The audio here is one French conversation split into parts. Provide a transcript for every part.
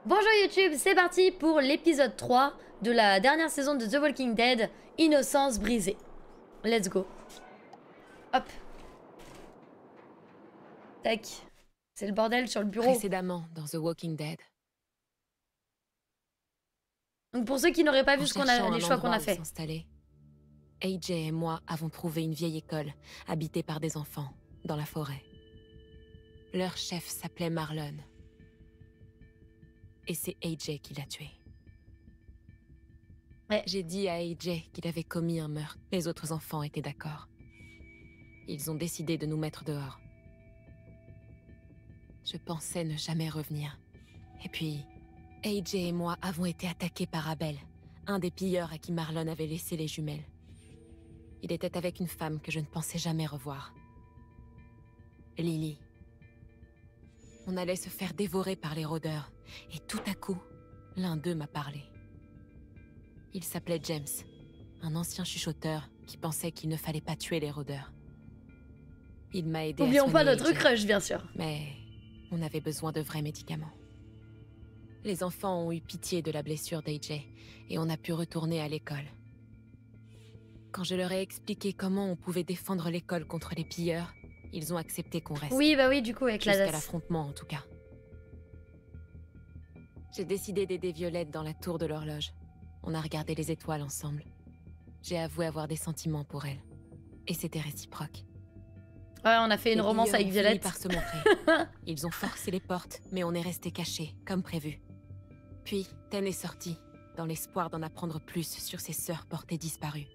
Bonjour YouTube, c'est parti pour l'épisode 3 de la dernière saison de The Walking Dead, Innocence brisée. Let's go. Hop. Tac. C'est le bordel sur le bureau. Précédemment dans The Walking Dead. Donc pour ceux qui n'auraient pas vu les choix qu'on a fait. AJ et moi avons trouvé une vieille école habitée par des enfants dans la forêt. Leur chef s'appelait Marlon. Et c'est AJ qui l'a tué. Ouais. J'ai dit à AJ qu'il avait commis un meurtre. Les autres enfants étaient d'accord. Ils ont décidé de nous mettre dehors. Je pensais ne jamais revenir. Et puis, AJ et moi avons été attaqués par Abel, un des pilleurs à qui Marlon avait laissé les jumelles. Il était avec une femme que je ne pensais jamais revoir. Lily. On allait se faire dévorer par les rôdeurs, et tout à coup, l'un d'eux m'a parlé. Il s'appelait James, un ancien chuchoteur qui pensait qu'il ne fallait pas tuer les rôdeurs. Il m'a aidé à soigner N'oublions pas notre AJ, crush, bien sûr. mais on avait besoin de vrais médicaments. Les enfants ont eu pitié de la blessure d'AJ, et on a pu retourner à l'école. Quand je leur ai expliqué comment on pouvait défendre l'école contre les pilleurs, ils ont accepté qu'on reste. Oui, bah oui, du coup, avec la Jusqu'à l'affrontement, en tout cas. J'ai décidé d'aider Violette dans la tour de l'horloge. On a regardé les étoiles ensemble. J'ai avoué avoir des sentiments pour elle. Et c'était réciproque. Ouais, on a fait une romance avec Violette. Ils ont fini par se montrer. Ils ont forcé les portes, mais on est resté cachés, comme prévu. Puis, Ten est sorti, dans l'espoir d'en apprendre plus sur ses sœurs portées disparues.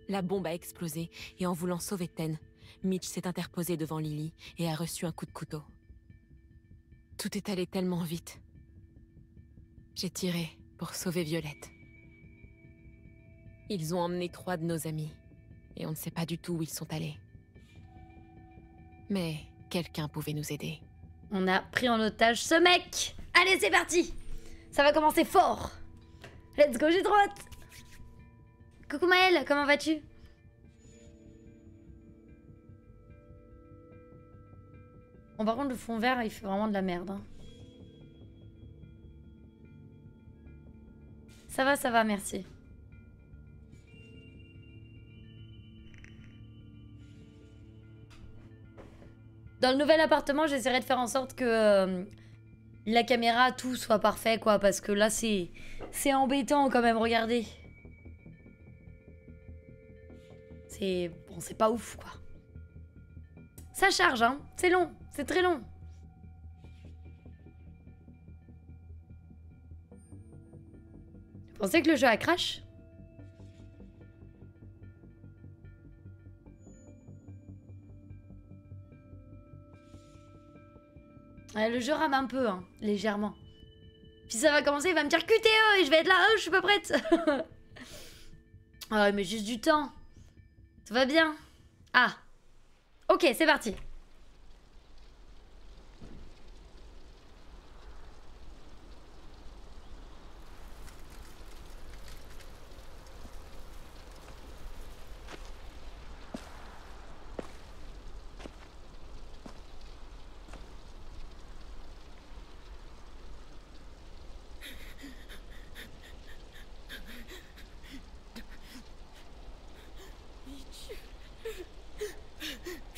La bombe a explosé, et en voulant sauver Ten, Mitch s'est interposé devant Lily et a reçu un coup de couteau. Tout est allé tellement vite. J'ai tiré pour sauver Violette. Ils ont emmené 3 de nos amis, et on ne sait pas du tout où ils sont allés. Mais quelqu'un pouvait nous aider. On a pris en otage ce mec. Allez, c'est parti. Ça va commencer fort. Let's go, j'ai trop hâte. Coucou Maëlle, comment vas-tu? Bon, par contre, le fond vert, il fait vraiment de la merde. Hein. Ça va, merci. Dans le nouvel appartement, j'essaierai de faire en sorte que la caméra, tout soit parfait, quoi. Parce que là, c'est embêtant quand même, regardez. Bon, c'est pas ouf, quoi. Ça charge, hein. C'est long. C'est très long. Vous pensez que le jeu a crash? Ouais, le jeu rame un peu, hein, légèrement. Puis ça va commencer, il va me dire QTE et je vais être là, oh, je suis pas prête. Ah ouais, mais juste du temps. Ça va bien. Ah. Ok, c'est parti.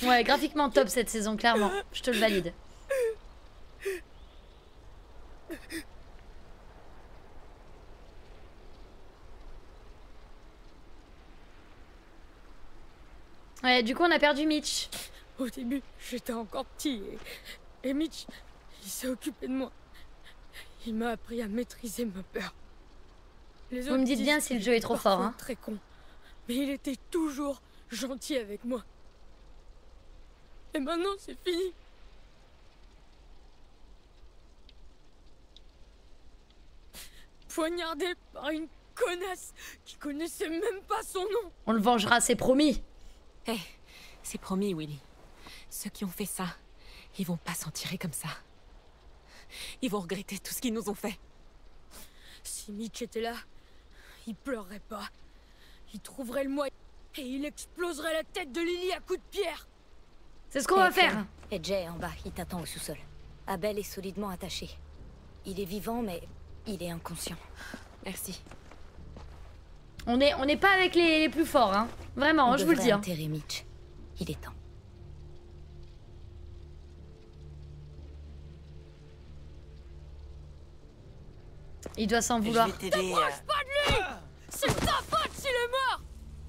Ouais, graphiquement top cette saison, clairement. Je te le valide. Ouais, du coup, on a perdu Mitch. Au début, j'étais encore petit et Mitch, il s'est occupé de moi. Il m'a appris à maîtriser ma peur. Les Vous me dites bien si le jeu est trop fort, hein. Très con, mais il était toujours gentil avec moi. Et maintenant, c'est fini. Poignardé par une connasse qui connaissait même pas son nom. On le vengera, c'est promis. Hé, c'est promis, Willy. Ceux qui ont fait ça, ils vont pas s'en tirer comme ça. Ils vont regretter tout ce qu'ils nous ont fait. Si Mitch était là, il pleurerait pas. Il trouverait le moyen et il exploserait la tête de Lily à coups de pierre. C'est ce qu'on va faire. Et Jay est en bas, il t'attend au sous-sol. Abel est solidement attaché. Il est vivant, mais il est inconscient. Merci. On n'est pas avec les plus forts, hein. Vraiment, On je vous le devrait dis. Hein. enterrer Mitch. Il est temps. Il doit s'en Je vouloir. vais t'aider. C'est de ta faute s'il est mort!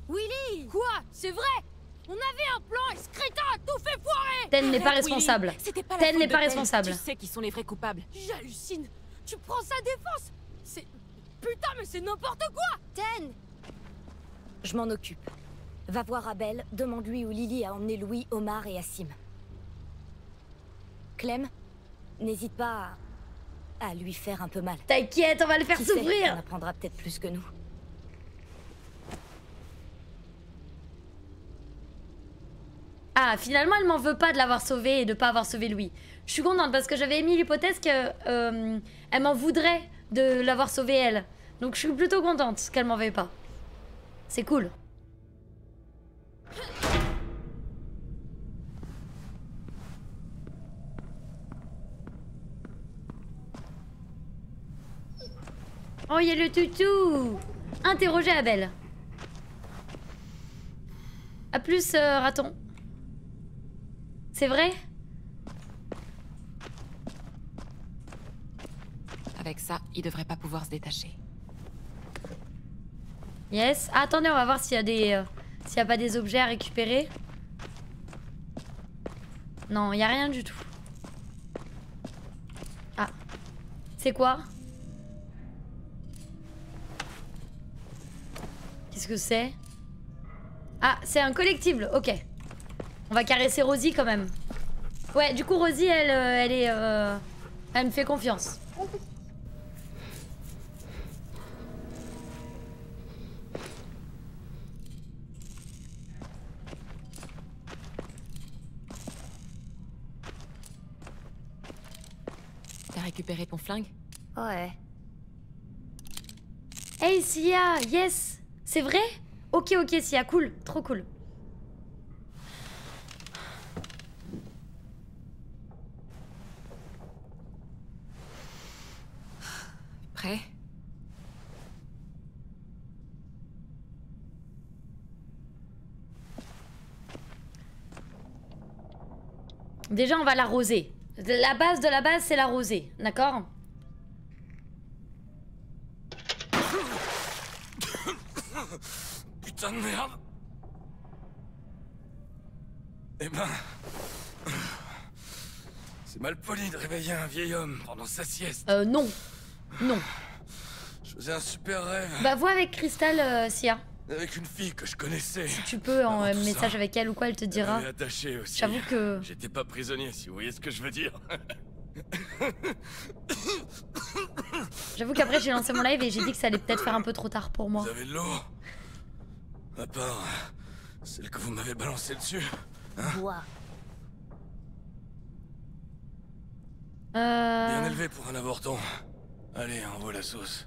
Willy! Quoi? C'est vrai? On avait un plan et ce crétin a tout fait foirer! Ten n'est pas Arrête, Willy. responsable. C'était pas la Ten faute n'est de pas Ten. responsable. Tu sais qui sont les vrais coupables. J'hallucine! Tu prends sa défense! C'est... Putain, mais c'est n'importe quoi! Ten! Je m'en occupe. Va voir Abel, demande-lui où Lily a emmené Louis, Omar et Assim. Clem, n'hésite pas à lui faire un peu mal. T'inquiète, on va le faire Qui sait, on souffrir. apprendra peut-être plus que nous. Ah, finalement, elle m'en veut pas de l'avoir sauvé et de pas avoir sauvé Louis. Je suis contente parce que j'avais émis l'hypothèse que elle m'en voudrait de l'avoir sauvé elle. Donc je suis plutôt contente qu'elle m'en veuille pas. C'est cool. Oh, il y a le toutou. Interrogez Abel. A plus, raton. C'est vrai? Avec ça, il devrait pas pouvoir se détacher. Yes. Ah, attendez, on va voir s'il y a des... s'il y a pas des objets à récupérer. Non, il y a rien du tout. Ah. C'est quoi? Qu'est-ce que c'est? Ah, c'est un collectible, ok. On va caresser Rosie quand même. Ouais, du coup, Rosie, elle est... elle me fait confiance. T'as récupéré ton flingue? Ouais. Hey, Sia, yes. C'est vrai? Ok, ok, Sia, cool, trop cool. Prêt? Déjà, on va l'arroser. La base de la base, c'est l'arroser, d'accord? Putain de merde. Eh ben... C'est mal poli de réveiller un vieil homme pendant sa sieste. Non. Non. Je faisais un super rêve Bah, vois avec Crystal, Sia. avec une fille que je connaissais. Si tu peux, en Avant tout message ça, avec elle ou quoi, elle te Elle dira. m'avait attaché aussi. J'avoue que... J'étais pas prisonnier, si vous voyez ce que je veux dire. J'avoue qu'après, j'ai lancé mon live et j'ai dit que ça allait peut-être faire un peu trop tard pour moi. Vous avez de l'eau? À part celle que vous m'avez balancée dessus. Bois. Bien élevé pour un avorton. Allez, envoie la sauce.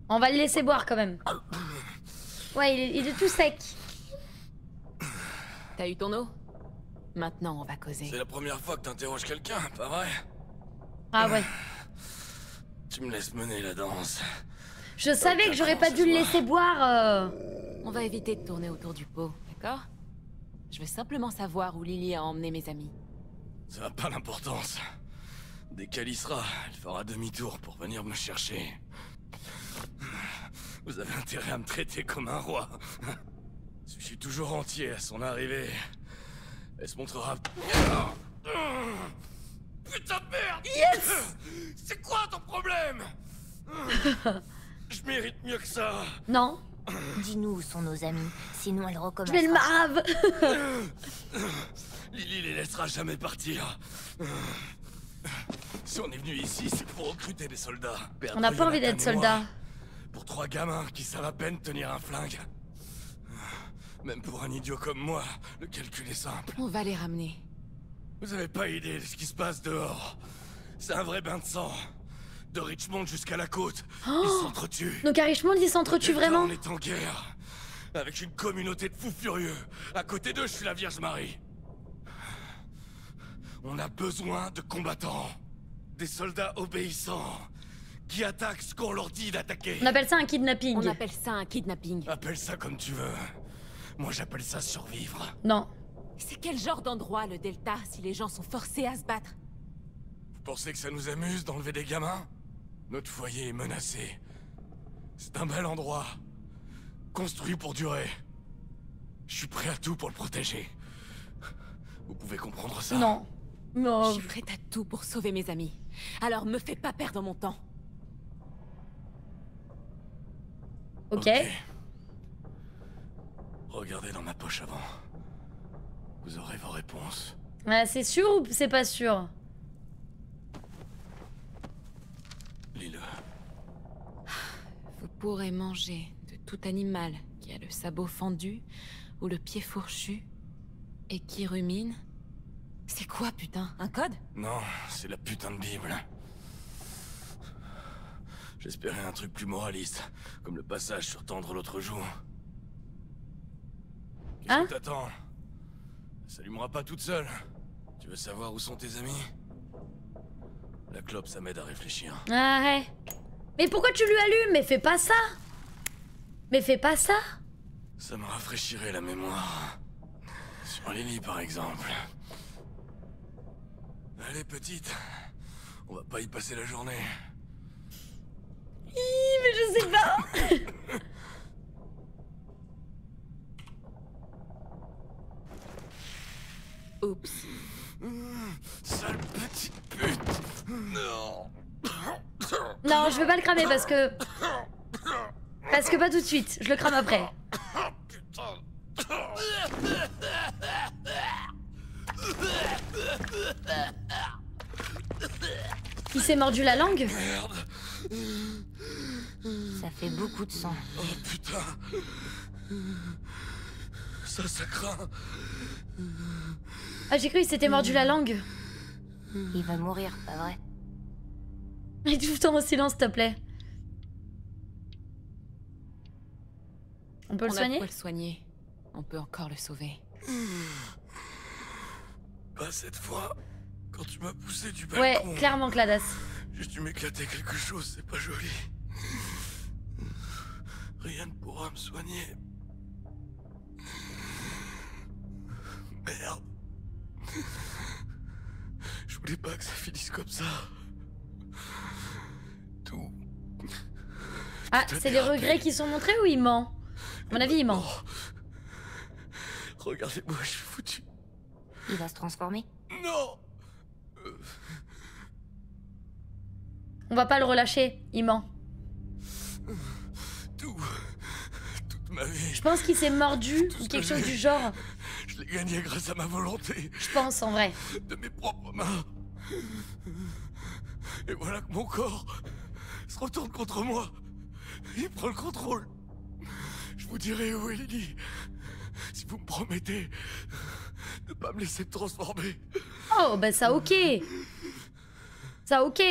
On va le laisser boire quand même. Ouais, il est tout sec. T'as eu ton eau? Maintenant, on va causer. C'est la première fois que t'interroges quelqu'un, pas vrai? Ah ouais. Tu me laisses mener la danse. Je savais que j'aurais pas dû le laisser boire. On va éviter de tourner autour du pot, d'accord? Je veux simplement savoir où Lily a emmené mes amis. Ça n'a pas d'importance. Dès qu'elle y sera, elle fera demi-tour pour venir me chercher. Vous avez intérêt à me traiter comme un roi. Je suis toujours entier à son arrivée. Elle se montrera... Putain de merde! Yes! C'est quoi ton problème? Je mérite mieux que ça. Non. Dis-nous où sont nos amis, sinon elle Je recommence. vais le marave. Lily les laissera jamais partir. Si on est venu ici, c'est pour recruter des soldats. On n'a pas envie d'être soldat. Pour 3 gamins qui savent à peine tenir un flingue. Même pour un idiot comme moi, le calcul est simple. On va les ramener. Vous avez pas idée de ce qui se passe dehors. C'est un vrai bain de sang. De Richmond jusqu'à la côte, ils s'entretuent. Donc à Richmond, ils s'entretuent Et là, vraiment? On est en guerre. Avec une communauté de fous furieux. À côté d'eux, je suis la Vierge Marie. On a besoin de combattants. Des soldats obéissants. Qui attaquent ce qu'on leur dit d'attaquer. On appelle ça un kidnapping. On appelle ça un kidnapping. Appelle ça comme tu veux. Moi j'appelle ça survivre. Non. C'est quel genre d'endroit, le Delta, si les gens sont forcés à se battre? Vous pensez que ça nous amuse d'enlever des gamins? Notre foyer est menacé. C'est un bel endroit. Construit pour durer. Je suis prêt à tout pour le protéger. Vous pouvez comprendre ça? Non. Non. Je suis prête à tout pour sauver mes amis. Alors me fais pas perdre mon temps. Ok. Regardez dans ma poche avant. Vous aurez vos réponses. Ouais, c'est sûr ou c'est pas sûr? Lis-le. Vous pourrez manger de tout animal qui a le sabot fendu ou le pied fourchu et qui rumine. C'est quoi, putain? Un code? Non, c'est la putain de Bible. J'espérais un truc plus moraliste, comme le passage sur tendre l'autre joue. Qu'est-ce Hein? que t'attends? Ça s'allumera pas toute seule. Tu veux savoir où sont tes amis? La clope, ça m'aide à réfléchir. Ah ouais. Mais pourquoi tu lui allumes? Mais fais pas ça. Mais fais pas ça. Ça me rafraîchirait la mémoire. Sur Lily, par exemple. Allez, petite. On va pas y passer la journée. Mais je sais pas. Oups. Sale petite pute. Non. Non, je veux pas le cramer parce que... Parce que pas tout de suite. Je le crame après. Il s'est mordu la langue? Merde. Ça fait beaucoup de sang. Oh putain. Ça craint. Ah, j'ai cru qu'il s'était mordu la langue. Il va mourir, pas vrai? Et tout le temps en silence, s'il te plaît. On peut le On a soigner? de quoi le soigner. On peut encore le sauver. Pas cette fois. Quand tu m'as poussé du Ouais, balcon. clairement, Cladas. J'ai dû m'éclater quelque chose, c'est pas joli. Rien ne pourra me soigner. Merde. Je voulais pas que ça finisse comme ça. Tout. Ah, c'est les regrets qui sont montrés ou il ment? À mon avis, il ment. Regardez-moi, je suis foutu. Il va se transformer? Non. On va pas le relâcher, il ment. Toute ma vie, Je pense qu'il s'est mordu Tout ce ou quelque que chose j'ai- du genre. je l'ai gagné grâce à ma volonté, Je pense, en vrai. de mes propres mains. Et voilà que mon corps se retourne contre moi. Il prend le contrôle. Je vous dirai où est Lily. Si vous me promettez de pas me laisser me transformer. Oh, bah ça, ok. Ça, ok.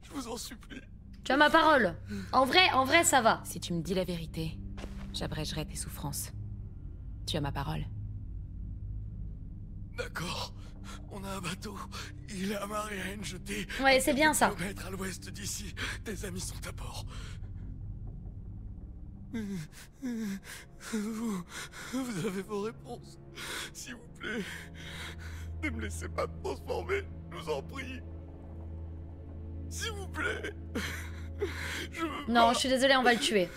Je vous en supplie. Tu as ma parole. En vrai, ça va. Si tu me dis la vérité, j'abrégerai tes souffrances. Tu as ma parole. D'accord. On a un bateau. Il est amarré à une jetée. Ouais, c'est bien ça. Kilomètres à l'ouest d'ici. Tes amis sont à bord. Vous avez vos réponses. S'il vous plaît. Ne me laissez pas me transformer. Je vous en prie. S'il vous plaît. Je veux Non, pas. je suis désolée, on va le tuer.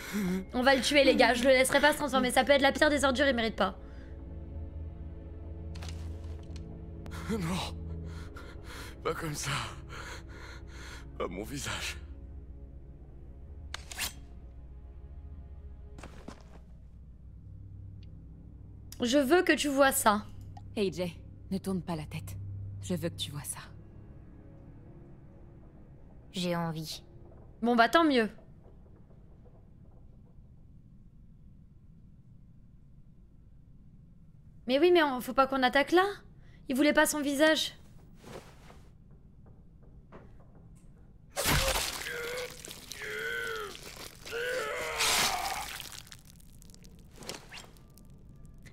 On va le tuer, les gars. Je le laisserai pas se transformer. Ça peut être la pire des ordures, il mérite pas. Non. Pas comme ça. Pas mon visage. Je veux que tu vois ça. Hey Jay, ne tourne pas la tête. Je veux que tu vois ça. J'ai envie. Bon, bah tant mieux. Mais oui, mais faut pas qu'on attaque là. Il voulait pas son visage.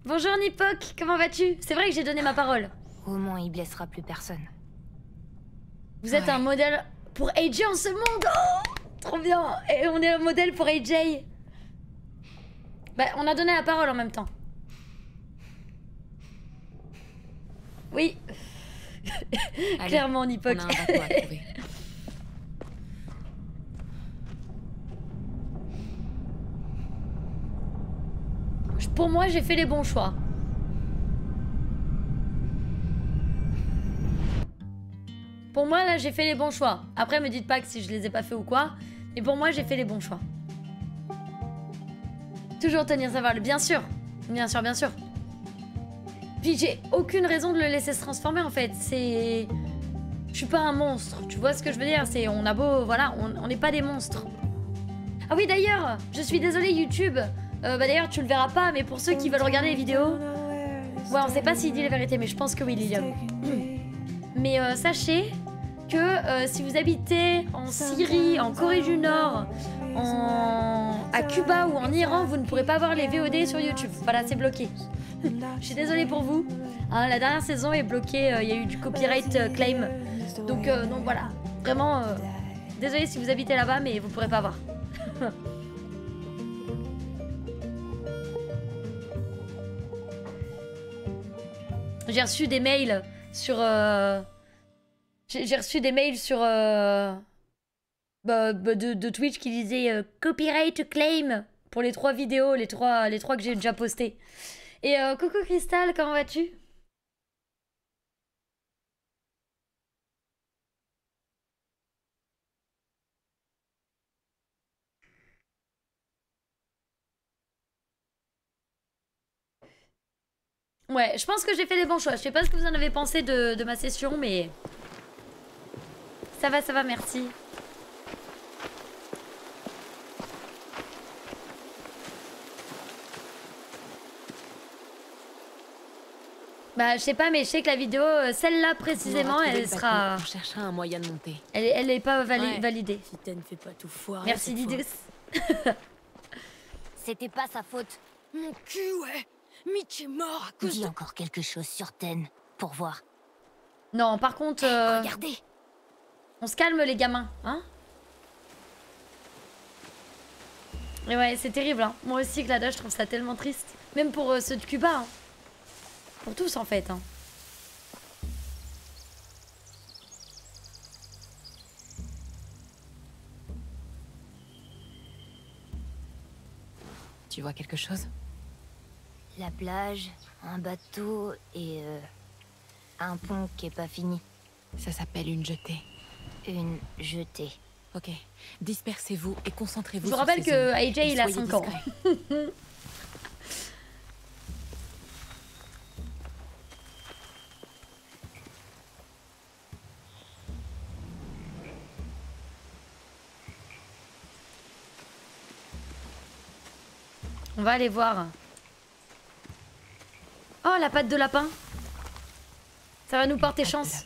Bonjour Nipok, comment vas-tu? C'est vrai que j'ai donné ma parole. Au moins, il blessera plus personne. Vous êtes un modèle pour AJ en ce monde. Oh, trop bien. Et on est un modèle pour AJ. Bah, on a donné la parole en même temps. Oui. Allez, Clairement, on hypoque. On a un bateau à trouver. Pour moi, j'ai fait les bons choix. Pour moi, là, j'ai fait les bons choix. Après, me dites pas que si je les ai pas fait ou quoi. Mais pour moi, j'ai fait les bons choix. Toujours tenir sa parole, bien sûr. Bien sûr, bien sûr. Puis j'ai aucune raison de le laisser se transformer, en fait. C'est... Je suis pas un monstre. Tu vois ce que je veux dire? C'est... On a beau... Voilà, on n'est pas des monstres. Ah oui, d'ailleurs, je suis désolée, YouTube. Bah d'ailleurs, tu le verras pas, mais pour ceux qui veulent regarder les vidéos... Ouais, on sait pas s'il dit la vérité, mais je pense que oui, Lilium. Mais sachez que si vous habitez en Syrie, en Corée du Nord, à Cuba ou en Iran, vous ne pourrez pas voir les VOD sur YouTube. Voilà, c'est bloqué. Je suis désolée pour vous. Hein, la dernière saison est bloquée, il y a eu du copyright claim. Donc voilà, vraiment, désolée si vous habitez là-bas, mais vous pourrez pas voir. J'ai reçu des mails sur... J'ai reçu des mails sur... de Twitch qui disaient copyright claim pour les 3 vidéos, les trois que j'ai déjà postées. Et coucou Crystal, comment vas-tu? Ouais, je pense que j'ai fait les bons choix. Je sais pas ce que vous en avez pensé de ma session, mais... Ça va, merci. Bah, je sais pas, mais je sais que la vidéo, celle-là précisément, elle sera... On cherchera un moyen de monter. Elle est pas validée. Si t'en fais pas tout foirer. Merci Didus. C'était pas sa faute. Mon cul, ouais. Mitch est mort à cause Dis de... encore quelque chose sur Ten, pour voir. Non, par contre... Regardez. On se calme les gamins, hein? Et ouais, c'est terrible, hein. Moi aussi, Glada, je trouve ça tellement triste. Même pour ceux de Cuba, hein. Pour tous, en fait, hein. Tu vois quelque chose? La plage, un bateau et un pont qui est pas fini. Ça s'appelle une jetée. Une jetée. Ok, dispersez-vous et concentrez-vous Je vous sur rappelle ces que zones. AJ, Et il a soyez 5 ans. discrets. On va aller voir. Oh, la patte de lapin. Ça va nous porter chance.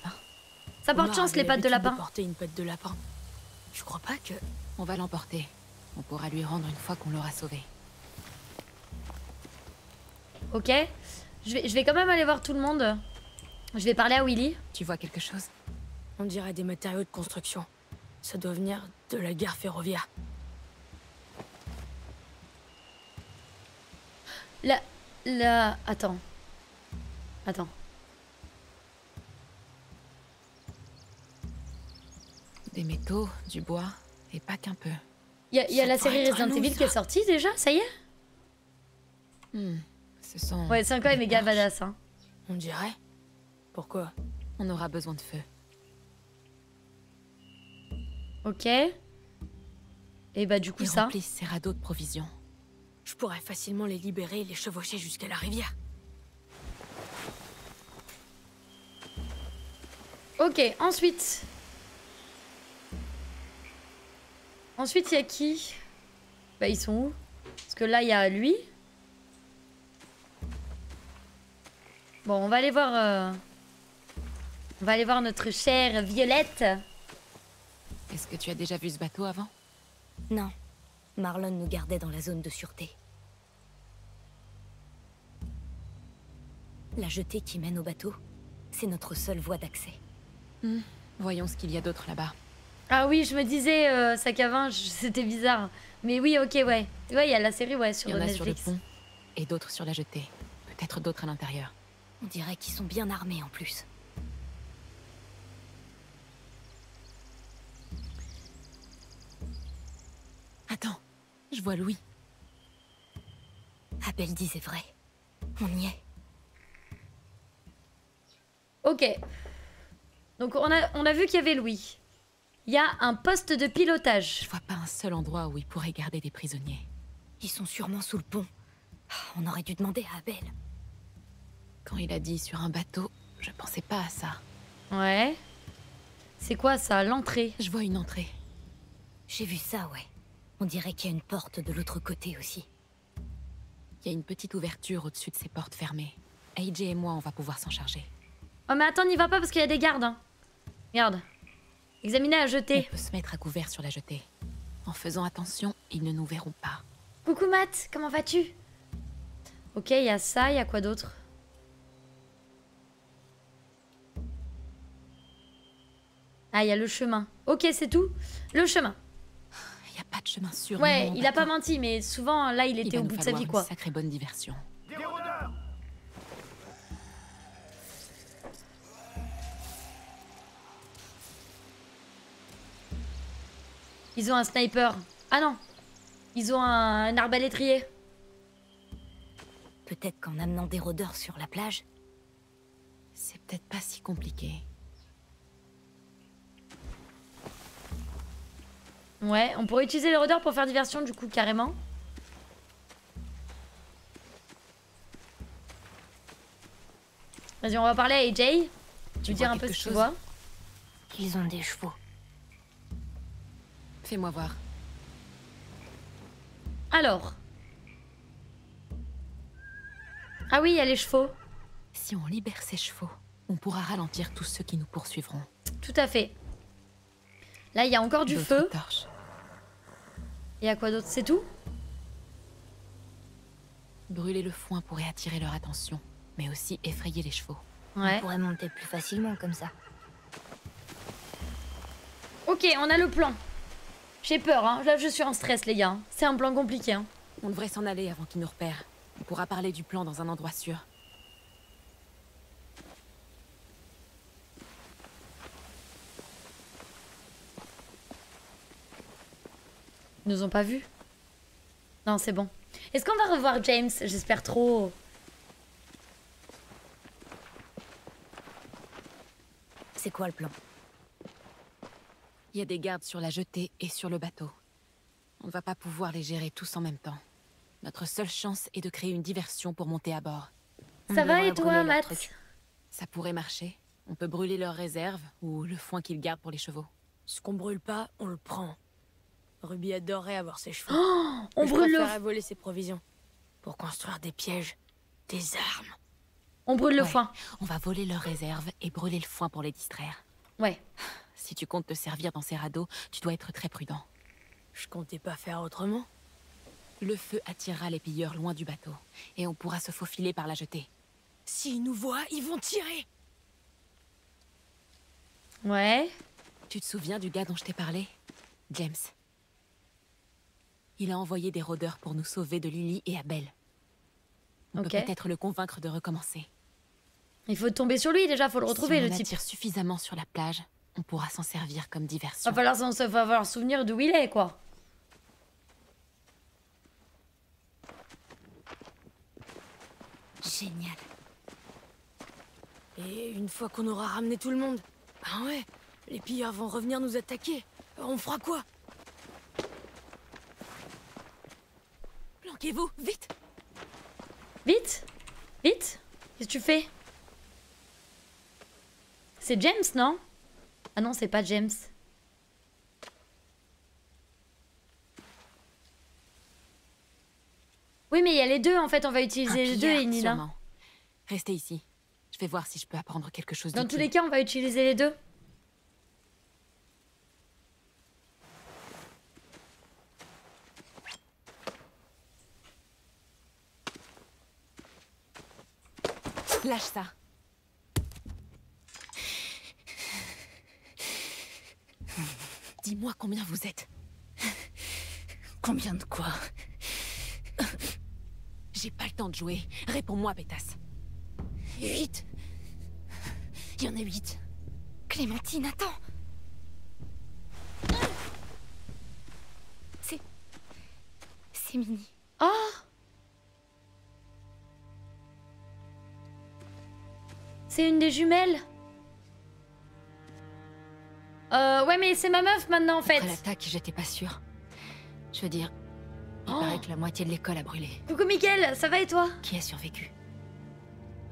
Ça porte chance, les pattes de lapin. Porter une patte de lapin. Je crois pas que... On va l'emporter. On pourra lui rendre une fois qu'on l'aura sauvé. Ok. Je vais quand même aller voir tout le monde. Je vais parler à Willy. Tu vois quelque chose? On dirait des matériaux de construction. Ça doit venir de la gare ferroviaire. Attends. Des métaux, du bois, et pas qu'un peu. Il y a la Ça série pourrait être Resident à nous, Evil qui est ça. sortie déjà, ça y est? Ce sont... Ouais, 5 ans est méga badass, hein. On dirait. Pourquoi? On aura besoin de feu. Ok. Et bah du coup Ils ça. remplissent ces radeaux de provisions. Je pourrais facilement les libérer et les chevaucher jusqu'à la rivière. Ok, ensuite. Ensuite, il y a qui? Bah, ils sont où? Parce que là, il y a lui. Bon, on va aller voir... On va aller voir notre chère Violette. Est-ce que tu as déjà vu ce bateau avant? Non. Marlon nous gardait dans la zone de sûreté. La jetée qui mène au bateau, C'est notre seule voie d'accès. Voyons ce qu'il y a d'autre là-bas. Ah oui, je me disais, sac à vin, c'était bizarre. Mais oui, ok, ouais. Ouais, il y a la série, ouais, sur Il y en a sur le Netflix. pont et d'autres sur la jetée. Peut-être d'autres à l'intérieur. On dirait qu'ils sont bien armés en plus. Attends, je vois Louis. Abel disait vrai. On y est. Ok. Donc on a vu qu'il y avait Louis. Il y a un poste de pilotage. Je vois pas un seul endroit où il pourrait garder des prisonniers. Ils sont sûrement sous le pont. On aurait dû demander à Abel. Quand il a dit sur un bateau, je pensais pas à ça. Ouais. C'est quoi ça, l'entrée? Je vois une entrée. J'ai vu ça, ouais. On dirait qu'il y a une porte de l'autre côté aussi. Il y a une petite ouverture au-dessus de ces portes fermées. AJ et moi, on va pouvoir s'en charger. Oh mais attends, n'y va pas parce qu'il y a des gardes. Hein. Regarde. Examiner à On jeter. peut se mettre à couvert sur la jetée. En faisant attention, ils ne nous verront pas. Coucou Matt, comment vas-tu? Ok, il y a ça, il y a quoi d'autre? Ah, il y a le chemin. Ok, c'est tout. Le chemin. Il n'y a pas de chemin sûr. Ouais, même en il a pas bateau. menti, mais souvent, là, il Il était va au nous bout de sa falloir vie, quoi. Une sacrée bonne diversion. Ils ont un sniper. Ah non. Ils ont un arbalétrier. Peut-être qu'en amenant des rôdeurs sur la plage, C'est peut-être pas si compliqué. Ouais, on pourrait utiliser les rôdeurs pour faire diversion, du coup, carrément. Vas-y, on va parler à AJ. Tu Lui dire vois un peu quelque ce que tu chose vois. ils ont des chevaux. Fais-moi voir. Alors. Ah oui, il y a les chevaux. Si on libère ces chevaux, on pourra ralentir tous ceux qui nous poursuivront. Tout à fait. Là, il y a encore du D'autres feu. torches. Il y a quoi d'autre? C'est tout? Brûler le foin pourrait attirer leur attention, mais aussi effrayer les chevaux. Ouais. On pourrait monter plus facilement comme ça. Ok, on a le plan. J'ai peur, hein. Là, je suis en stress, les gars. C'est un plan compliqué, hein. On devrait s'en aller avant qu'ils nous repèrent. On pourra parler du plan dans un endroit sûr. Ils nous ont pas vus? Non, c'est bon. Est-ce qu'on va revoir James? J'espère trop. C'est quoi le plan? Il y a des gardes sur la jetée et sur le bateau. On ne va pas pouvoir les gérer tous en même temps. Notre seule chance est de créer une diversion pour monter à bord. Ça va devrait et toi, brûler leur Matt? truc. Ça pourrait marcher. On peut brûler leurs réserves ou le foin qu'ils gardent pour les chevaux. Ce qu'on brûle pas, on le prend. Ruby adorerait avoir ses chevaux. On Mais je brûle le... préférerais voler ses provisions. Pour construire des pièges, des armes. On brûle le Ouais. foin. On va voler leurs réserves et brûler le foin pour les distraire. Ouais. Si tu comptes te servir dans ces radeaux, tu dois être très prudent. Je comptais pas faire autrement. Le feu attirera les pilleurs loin du bateau, et on pourra se faufiler par la jetée. S'ils nous voient, ils vont tirer. Ouais. Tu te souviens du gars dont je t'ai parlé? James. Il a envoyé des rôdeurs pour nous sauver de Lily et Abel. On Ok. peut peut-être le convaincre de recommencer. Il faut tomber sur lui déjà, faut le retrouver, si on le type. attire suffisamment sur la plage, on pourra s'en servir comme diversion. Va falloir se souvenir d'où il est, quoi. Génial. Et une fois qu'on aura ramené tout le monde, ah ouais, les pilleurs vont revenir nous attaquer. On fera quoi? Planquez-vous, vite! Vite. Vite. Qu'est-ce que tu fais? C'est James, non? Ah non, c'est pas James. Oui, mais il y a les deux, en fait. On va utiliser les deux, Enila. Sûrement. Restez ici. Je vais voir si je peux apprendre quelque chose Dans tous d'utile. les cas, on va utiliser les deux. Lâche ça. Dis-moi combien vous êtes. Combien de quoi? J'ai pas le temps de jouer. Réponds-moi, pétasse. 8. Il y en a 8. Clémentine, attends. C'est Minnie. Oh! C'est une des jumelles. Ouais, mais c'est ma meuf maintenant en fait. Après l'attaque, j'étais pas sûre. Je veux dire, il paraît que la moitié de l'école a brûlé. Coucou Mickaël, ça va et toi? Qui a survécu?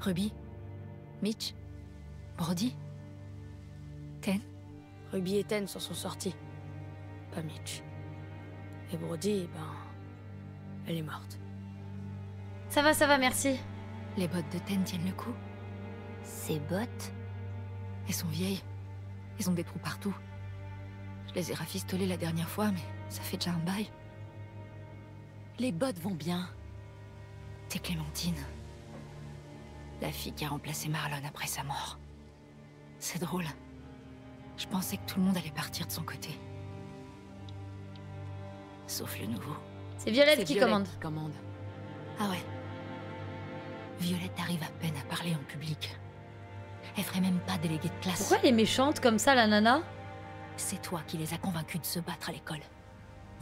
Ruby? Mitch? Brody? Ten? Ruby et Ten s'en sont sortis. Pas Mitch. Et Brody, ben... elle est morte. Ça va, merci. Les bottes de Ten tiennent le coup? Ces bottes? Elles sont vieilles. Elles ont des trous partout. Je les ai rafistolées la dernière fois, mais ça fait déjà un bail. Les bottes vont bien. C'est Clémentine. La fille qui a remplacé Marlon après sa mort. C'est drôle. Je pensais que tout le monde allait partir de son côté. Sauf le nouveau. C'est Violette qui Violette commande. qui commande. Ah ouais. Violette arrive à peine à parler en public. Elle ferait même pas déléguée de classe. Pourquoi elle est méchante comme ça, la nana? C'est toi qui les as convaincus de se battre à l'école.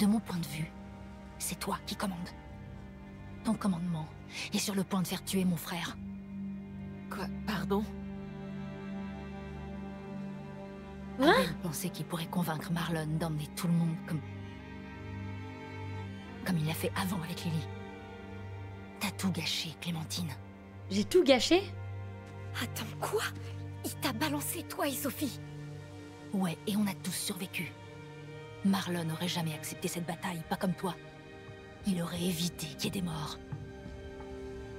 De mon point de vue, c'est toi qui commandes. Ton commandement est sur le point de faire tuer mon frère. Quoi? Pardon? Hein? Abel pensait qu'il pourrait convaincre Marlon d'emmener tout le monde comme il l'a fait avant avec Lily. T'as tout gâché, Clémentine. J'ai tout gâché? Attends, quoi? Il t'a balancé, toi et Sophie? Ouais, et on a tous survécu. Marlon n'aurait jamais accepté cette bataille, pas comme toi. Il aurait évité qu'il y ait des morts.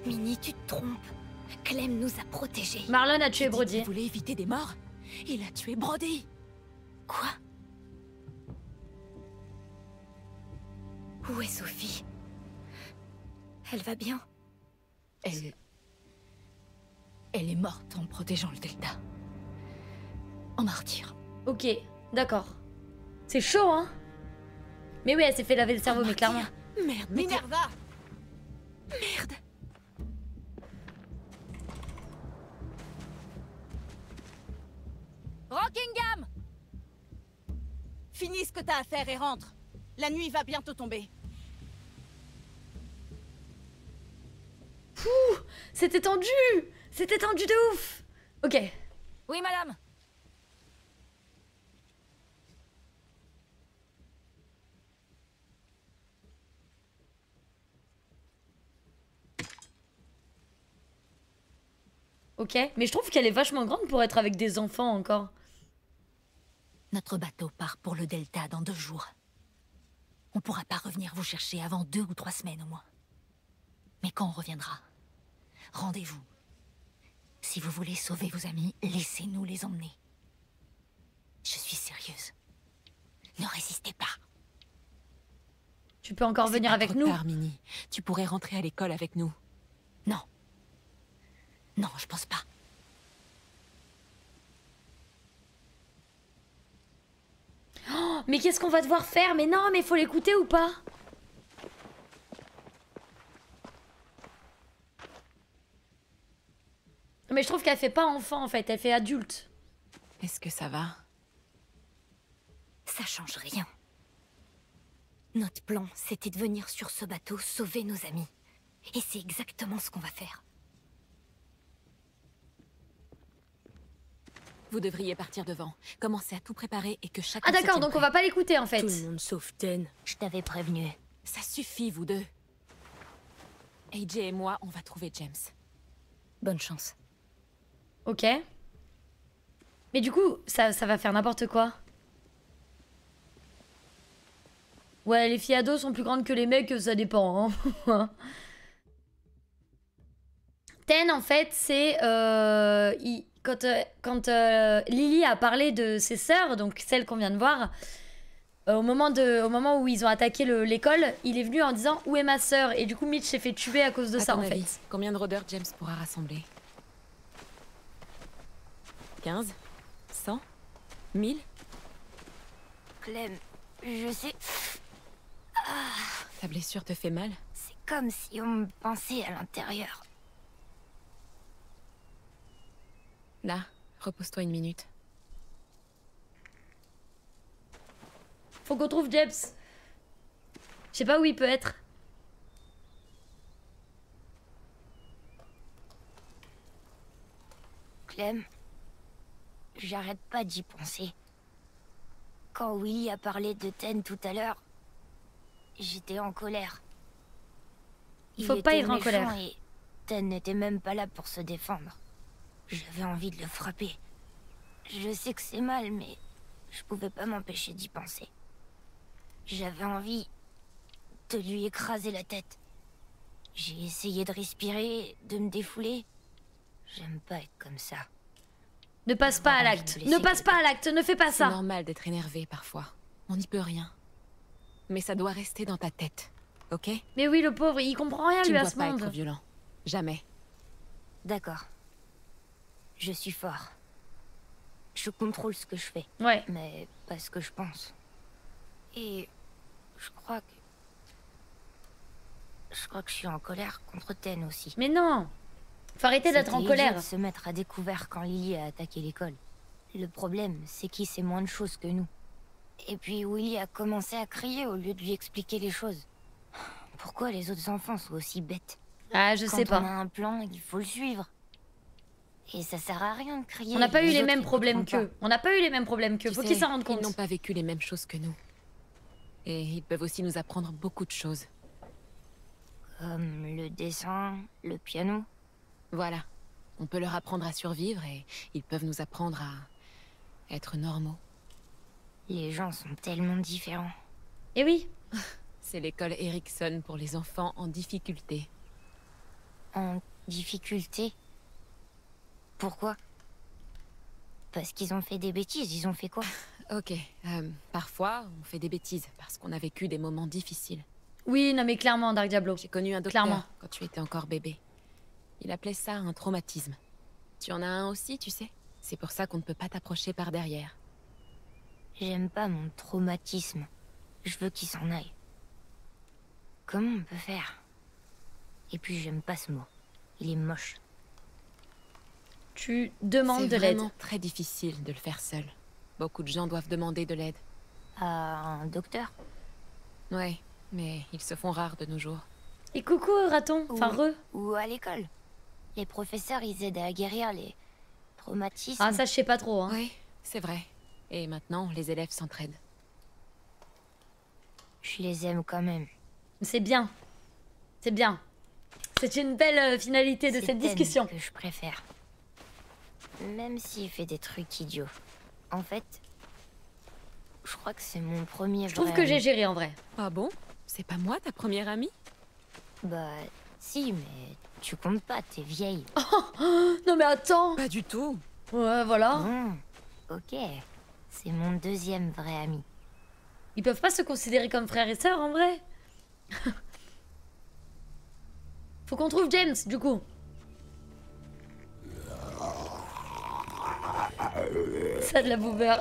Minnie, tu te trompes. Clem nous a protégés. Marlon a tué Brody. Il voulait éviter des morts? Il a tué Brody! Quoi? Où est Sophie? Elle va bien? Elle est morte en protégeant le Delta. En martyr. Ok, d'accord. C'est chaud, hein? Mais oui, elle s'est fait laver le cerveau, mais clairement. Merde, Minerva! Merde! Rockingham! Finis ce que t'as à faire et rentre. La nuit va bientôt tomber. C'était tendu! C'était tendu de ouf! Ok. Oui, madame. Ok, mais je trouve qu'elle est vachement grande pour être avec des enfants encore. Notre bateau part pour le Delta dans 2 jours. On pourra pas revenir vous chercher avant 2 ou 3 semaines au moins. Mais quand on reviendra, rendez-vous. Si vous voulez sauver vos amis, laissez-nous les emmener. Je suis sérieuse. Ne résistez pas. Tu peux encore venir pas avec trop nous? tard, Minnie. Tu pourrais rentrer à l'école avec nous. Non. Non, je pense pas. Oh, mais qu'est-ce qu'on va devoir faire? Mais non, mais faut l'écouter ou pas? Mais je trouve qu'elle fait pas enfant en fait, elle fait adulte. Est-ce que ça va? Ça change rien. Notre plan, c'était de venir sur ce bateau sauver nos amis. Et c'est exactement ce qu'on va faire. Vous devriez partir devant. Commencez à tout préparer et que chacun Ah se d'accord, tienne donc on prêt. va pas l'écouter en fait. Tout le monde sauf Ten. Je t'avais prévenu. Ça suffit, vous deux. AJ et moi, on va trouver James. Bonne chance. Ok. Mais du coup, ça va faire n'importe quoi. Ouais, les filles ados sont plus grandes que les mecs, ça dépend. Hein. Ten, en fait, c'est... Quand Lily a parlé de ses sœurs, donc celles qu'on vient de voir, au moment où ils ont attaqué l'école, il est venu en disant « Où est ma sœur ?» Et du coup, Mitch s'est fait tuer à cause de À ça, ton en avis, fait. combien de rôdeurs James pourra rassembler? 15? 100? 1000? Clem, je sais... Ta blessure te fait mal? C'est comme si on me pensait à l'intérieur. Là, repose-toi une minute. Faut qu'on trouve James. Je sais pas où il peut être. Clem, j'arrête pas d'y penser. Quand Willy a parlé de Ten tout à l'heure, j'étais en colère. Il faut pas était être en colère. méchant et Ten n'était même pas là pour se défendre. J'avais envie de le frapper. Je sais que c'est mal, mais je pouvais pas m'empêcher d'y penser. J'avais envie de lui écraser la tête. J'ai essayé de respirer, de me défouler. J'aime pas être comme ça. Ne passe pas à l'acte. Ne passe pas à l'acte. Ne fais pas C'est ça. normal d'être énervé parfois. On n'y peut rien. Mais ça doit rester dans ta tête, ok? Mais oui, le pauvre, il comprend rien Tu lui ne à dois ce pas monde. être violent. Jamais. D'accord. Je suis fort. Je contrôle ce que je fais, Ouais. mais pas ce que je pense. Et je crois que... Je crois que je suis en colère contre Ten aussi. Mais non. Faut arrêter d'être en C'était colère. idiot de se mettre à découvert quand Lily a attaqué l'école. Le problème, c'est qu'il sait moins de choses que nous. Et puis Willy a commencé à crier au lieu de lui expliquer les choses. Pourquoi les autres enfants sont aussi bêtes? Ah, je sais Quand on pas. a un plan, il faut le suivre. Et ça sert à rien de crier. On n'a pas eu les autres mêmes écouteront problèmes pas. qu'eux. On n'a pas eu les mêmes problèmes qu'eux. Tu Faut sais, qu'ils s'en rendent Ils n'ont compte. pas vécu les mêmes choses que nous. Et ils peuvent aussi nous apprendre beaucoup de choses. Comme le dessin, le piano. Voilà. On peut leur apprendre à survivre et ils peuvent nous apprendre à être normaux. Les gens sont tellement différents. Et oui. C'est l'école Erickson pour les enfants en difficulté. En difficulté. Pourquoi? Parce qu'ils ont fait des bêtises, ils ont fait quoi? Ok, parfois on fait des bêtises parce qu'on a vécu des moments difficiles. Oui, non mais clairement, Dark Diablo. J'ai connu un docteur Clairement. quand tu étais encore bébé. Il appelait ça un traumatisme. Tu en as un aussi, tu sais? C'est pour ça qu'on ne peut pas t'approcher par derrière. J'aime pas mon traumatisme. Je veux qu'il s'en aille. Comment on peut faire? Et puis j'aime pas ce mot. Il est moche. Tu demandes C'est de l'aide. vraiment très difficile de le faire seul. Beaucoup de gens doivent demander de l'aide. À un docteur? Ouais, mais ils se font rares de nos jours. Et coucou, raton. Enfin, re. Ou à l'école. Les professeurs, ils aident à guérir les traumatismes. Ah, ça, je sais pas trop. Hein. Ouais, c'est vrai. Et maintenant, les élèves s'entraident. Je les aime quand même. C'est bien. C'est bien. C'est une belle finalité de C'est cette Ten discussion. que je préfère. Même s'il fait des trucs idiots. En fait, je crois que c'est mon premier Je trouve vrai que j'ai ami. géré en vrai. Ah bon? C'est pas moi ta première amie? Bah, si, mais tu comptes pas, t'es vieille. Non mais attends. Pas du tout. Ouais, voilà. Bon, ok. C'est mon deuxième vrai ami. Ils peuvent pas se considérer comme frères et sœurs en vrai. Faut qu'on trouve James, du coup. Ça de la boober.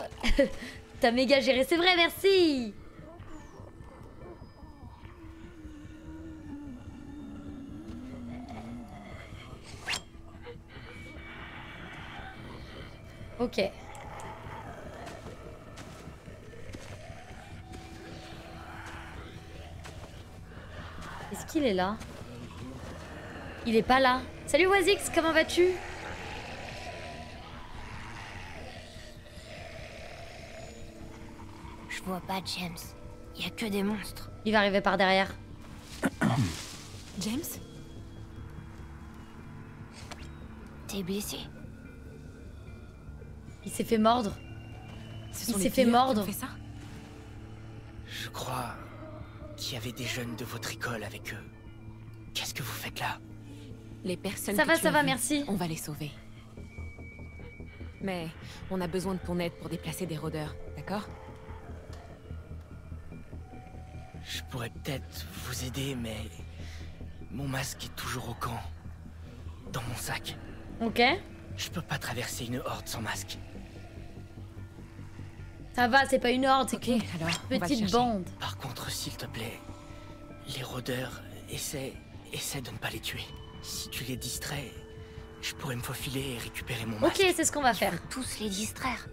T'as méga géré, c'est vrai, merci. Ok. Est-ce qu'il est là? Il est pas là. Salut Wazix, comment vas-tu? Je vois pas James. Y a que des monstres. Il va arriver par derrière. James? T'es blessé? Il s'est fait mordre. Ce Il sont s'est les fait pilleurs qui mordre. ont fait ça? Je crois qu'il y avait des jeunes de votre école avec eux. Qu'est-ce que vous faites là? Les personnes Ça que va, tu ça as va, vues, merci. On va les sauver. Mais on a besoin de ton aide pour déplacer des rôdeurs, d'accord? Je pourrais peut-être vous aider, mais mon masque est toujours au camp. Dans mon sac. Ok. Je peux pas traverser une horde sans masque. Ça va, c'est pas une horde, c'est Ok, qu'une alors, on va le petite chercher. bande. Par contre, s'il te plaît, les rôdeurs, essaie de ne pas les tuer. Si tu les distrais, je pourrais me faufiler et récupérer mon masque. Ok, c'est ce qu'on va faire. Faut tous les distraire.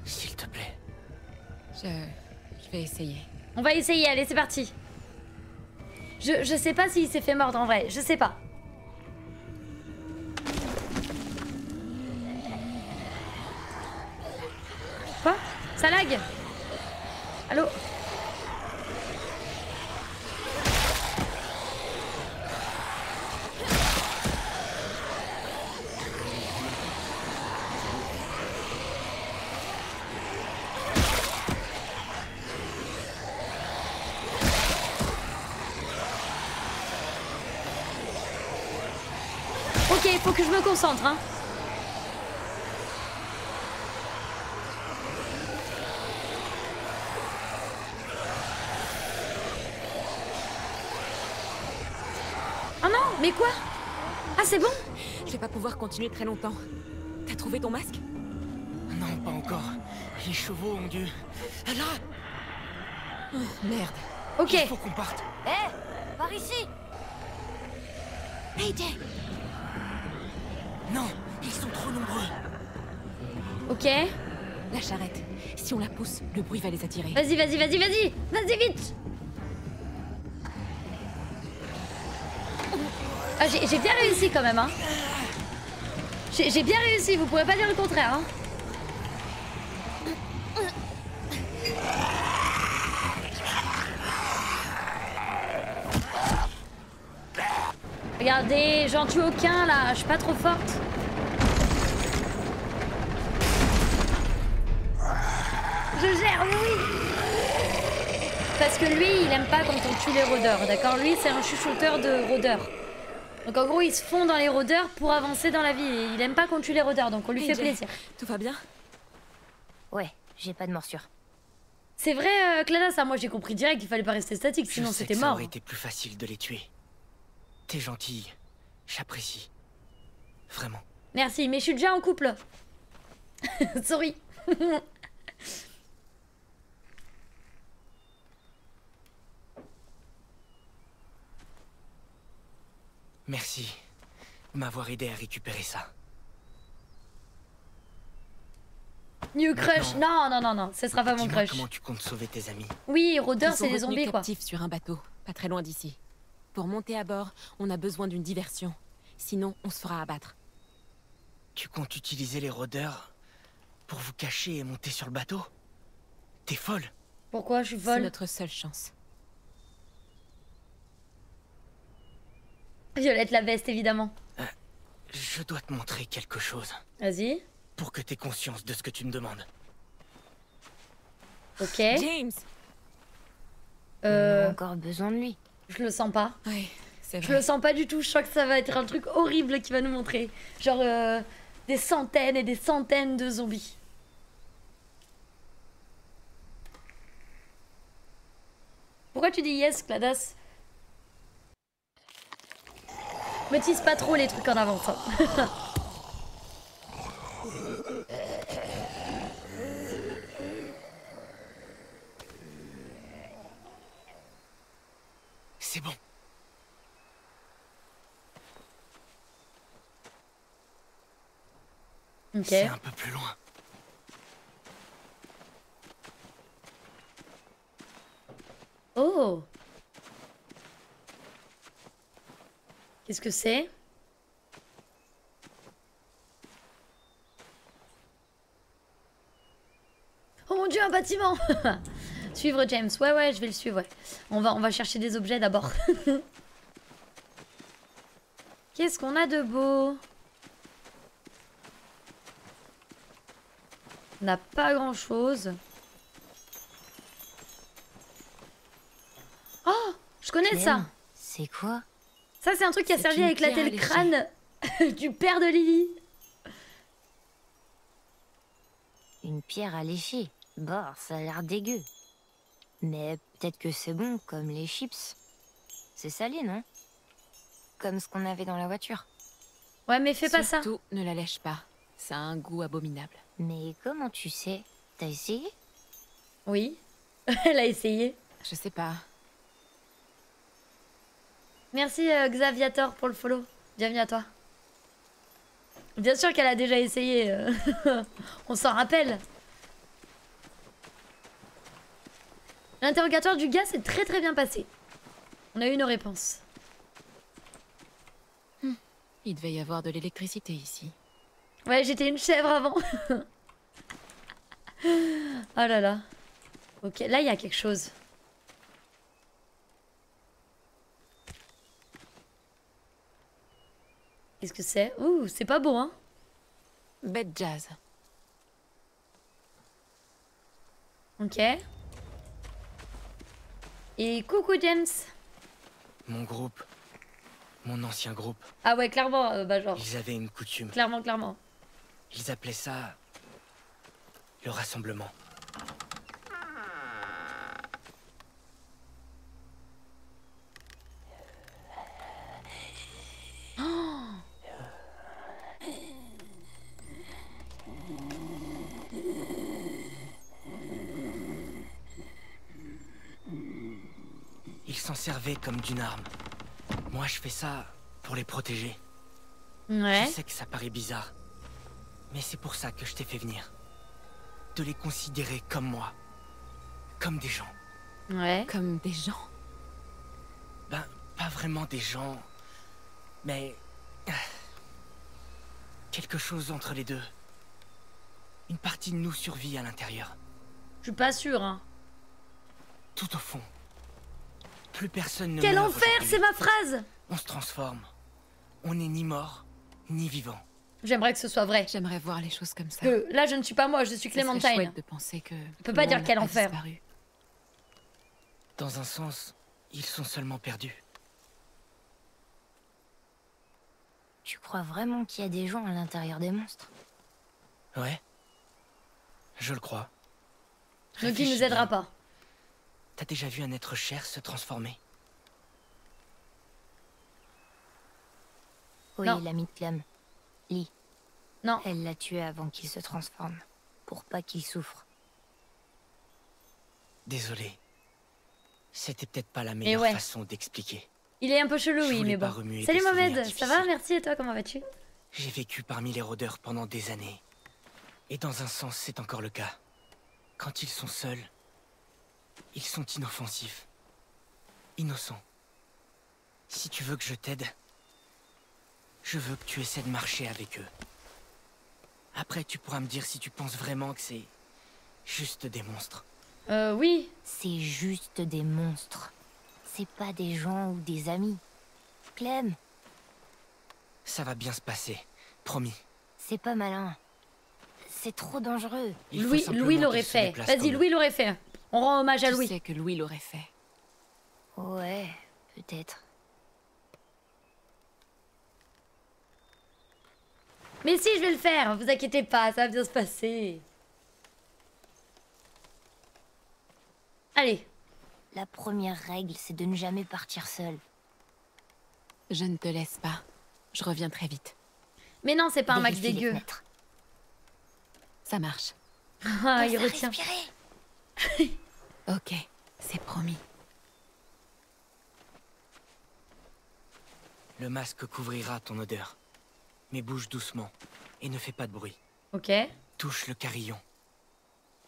S'il te plaît. Je vais essayer. On va essayer, allez, c'est parti. Je sais pas s'il s'est fait mordre en vrai, je sais pas. Quoi? Ça lag? Allô? Ok, faut que je me concentre, hein. Oh non, mais quoi? Ah, c'est bon? Je vais pas pouvoir continuer très longtemps. T'as trouvé ton masque? Non, pas encore. Les chevaux ont dû... Là! Merde. Ok. Il faut qu'on parte. Hé, par ici. AJ! Non, ils sont trop nombreux. Ok. La charrette. Si on la pousse, le bruit va les attirer. Vas-y, vas-y, vas-y, vas-y. Vas-y, vite. Ah, j'ai bien réussi quand même, hein. J'ai bien réussi, vous pourrez pas dire le contraire, hein. Regardez, j'en tue aucun là, je suis pas trop forte. Je gère, oui. Parce que lui, il aime pas quand on tue les rôdeurs, d'accord? Lui, c'est un chuchoteur de rôdeurs. Donc en gros, il se fond dans les rôdeurs pour avancer dans la vie. Et il aime pas qu'on tue les rôdeurs, donc on lui fait AJ, plaisir. Tout va bien? Ouais, j'ai pas de morsure. C'est vrai, Clara, ça, moi j'ai compris direct qu'il fallait pas rester statique, sinon Je sais c'était que ça mort. aurait été plus facile de les tuer. T'es gentille. J'apprécie. Vraiment. Merci, mais je suis déjà en couple. Sorry. Merci de m'avoir aidé à récupérer ça. New crush. Non, non, non, non, ce sera pas mon Dis-moi crush. comment tu comptes sauver tes amis. Oui, rôdeurs, Ils c'est sont des retenus zombies, quoi. captifs sur un bateau, pas très loin d'ici. Pour monter à bord, on a besoin d'une diversion. Sinon, on se fera abattre. Tu comptes utiliser les rôdeurs pour vous cacher et monter sur le bateau? T'es folle. Pourquoi je suis C'est folle? notre seule chance. Violette la veste, évidemment. Je dois te montrer quelque chose. Vas-y. Pour que t'aies conscience de ce que tu me demandes. Ok. James! On a encore besoin de lui. Je le sens pas. Ouais, c'est Je vrai. le sens pas du tout. Je sens que ça va être un truc horrible qu'il va nous montrer. Genre des centaines et des centaines de zombies. Pourquoi tu dis yes, Cladas? Me tease pas trop les trucs en avance. Hein. C'est bon. Ok. C'est un peu plus loin. Oh. Qu'est-ce que c'est? Oh mon dieu, un bâtiment. Suivre James. Ouais, ouais, je vais le suivre. Ouais. On va chercher des objets d'abord. Qu'est-ce qu'on a de beau? On n'a pas grand-chose. Oh, je connais ça. Clem, c'est quoi? Ça, c'est un truc qui a C'est servi à une éclater pierre le léchée. crâne du père de Lily. Une pierre à lécher. Bon, ça a l'air dégueu. Mais peut-être que c'est bon, comme les chips. C'est salé, non? Comme ce qu'on avait dans la voiture. Ouais, mais fais pas ça. Surtout, ne la lèche pas. Ça a un goût abominable. Mais comment tu sais? T'as essayé? Oui. Elle a essayé. Je sais pas. Merci Xaviator pour le follow. Bienvenue à toi. Bien sûr qu'elle a déjà essayé. On s'en rappelle. L'interrogatoire du gars s'est très bien passé. On a eu nos réponses. Il devait y avoir de l'électricité ici. Ouais, j'étais une chèvre avant. Oh là là. Ok, là il y a quelque chose. Qu'est-ce que c'est? Ouh, c'est pas beau, hein? Bête jazz. Ok. Et coucou James. Mon groupe, mon ancien groupe, Ah ouais, clairement, bah genre, ils avaient une coutume. clairement. Ils appelaient ça le rassemblement. Ils s'en servaient comme d'une arme. Moi, je fais ça pour les protéger. Ouais. Je sais que ça paraît bizarre, mais c'est pour ça que je t'ai fait venir. De les considérer comme moi. Comme des gens. Ouais. Comme des gens. Ben, pas vraiment des gens, mais... quelque chose entre les deux. Une partie de nous survit à l'intérieur. Je suis pas sûre, hein. Tout au fond. Plus personne ne Quel meurt enfer, aujourd'hui. c'est ma phrase! On se transforme. On n'est ni mort, ni vivant. J'aimerais que ce soit vrai. J'aimerais voir les choses comme ça. Que là, je ne suis pas moi, je suis Ce serait Clémentine. chouette de penser que On peut pas dire quel a enfer. disparu. Dans un sens, ils sont seulement perdus. Tu crois vraiment qu'il y a des gens à l'intérieur des monstres? Ouais. Je le crois. Donc il Réfléchis nous aidera bien. pas. T'as déjà vu un être cher se transformer? Oui, Non. l'ami de Clem. Lee. Non. Elle l'a tué avant qu'il se transforme. Pour pas qu'il souffre. Désolé. C'était peut-être pas la meilleure ouais. façon d'expliquer. Il est un peu chelou, Je oui, voulais mais pas bon. remuer Salut des souvenirs Mohamed, ça va? difficiles. Merci, et toi, comment vas-tu? J'ai vécu parmi les rôdeurs pendant des années. Et dans un sens, c'est encore le cas. Quand ils sont seuls, ils sont inoffensifs. Innocents. Si tu veux que je t'aide, je veux que tu essaies de marcher avec eux. Après, tu pourras me dire si tu penses vraiment que c'est juste des monstres. Oui. C'est juste des monstres. C'est pas des gens ou des amis. Clem, Ça va bien se passer, promis. c'est pas malin. C'est trop dangereux. Il faut Louis simplement l'aurait qu'ils se fait. déplacent Vas-y, comme Louis l'aurait fait. On rend hommage à Je Louis. sais que Louis l'aurait fait. Ouais, peut-être. Mais si, je vais le faire, vous inquiétez pas, ça va bien se passer. Allez. La première règle, c'est de ne jamais partir seul. Je ne te laisse pas. Je reviens très vite. Mais non, c'est pas un match Vérifie les dégueu. fenêtres. Ça marche. Ah, il Pense à retient. respirer. Ok, c'est promis. Le masque couvrira ton odeur. Mais bouge doucement et ne fais pas de bruit. Ok. Touche le carillon.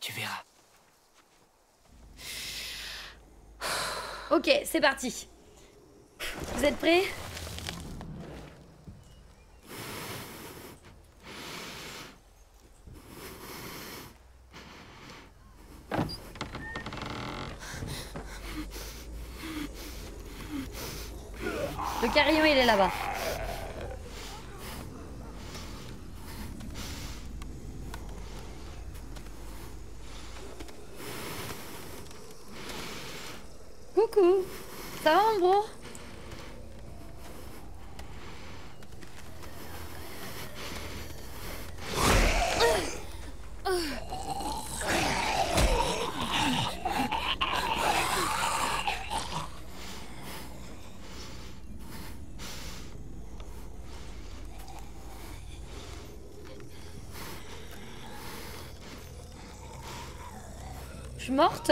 Tu verras. Ok, c'est parti. Vous êtes prêts? Le carillon, il est là-bas. Coucou. Ça va, mon bro? Je suis morte.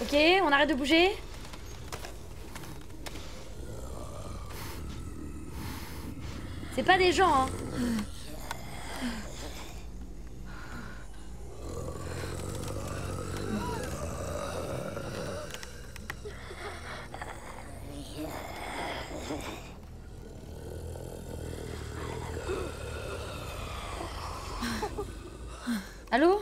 Ok, on arrête de bouger. C'est pas des gens, hein. Allô?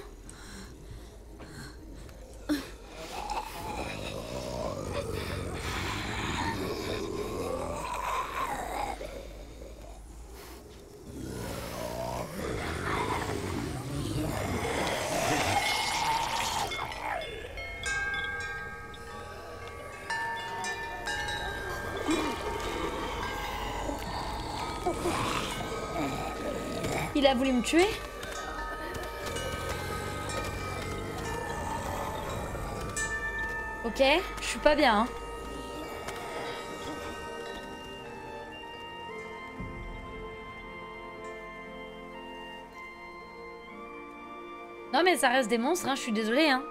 Il a voulu me tuer? Ok, je suis pas bien. Hein. Non mais ça reste des monstres, hein, je suis désolée. Hein.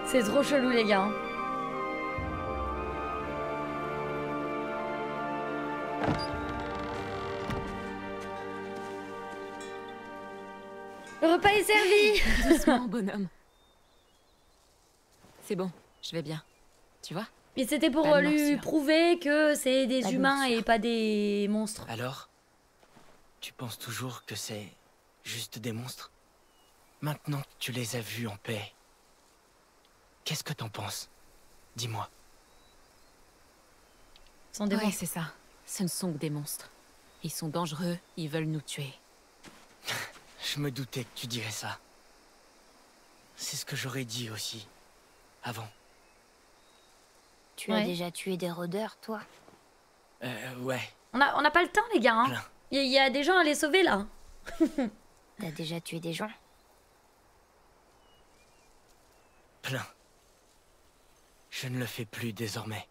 C'est trop chelou les gars. Le repas est servi. Doucement, bonhomme. C'est bon, je vais bien. Tu vois? Mais c'était pour Pas de lui morsure. prouver que c'est des Pas de humains morsure. et pas des monstres. Alors? Tu penses toujours que c'est juste des monstres? Maintenant que tu les as vus en paix, qu'est-ce que t'en penses? Dis-moi. Sans des Ouais, monstres. c'est ça. Ce ne sont que des monstres. Ils sont dangereux, ils veulent nous tuer. Je me doutais que tu dirais ça. C'est ce que j'aurais dit aussi. Avant. Tu Ouais. as déjà tué des rôdeurs, toi? Ouais. On a pas le temps les gars. Hein. Plein. Il y a des gens à les sauver là. T'as déjà tué des gens? Plein. Je ne le fais plus désormais.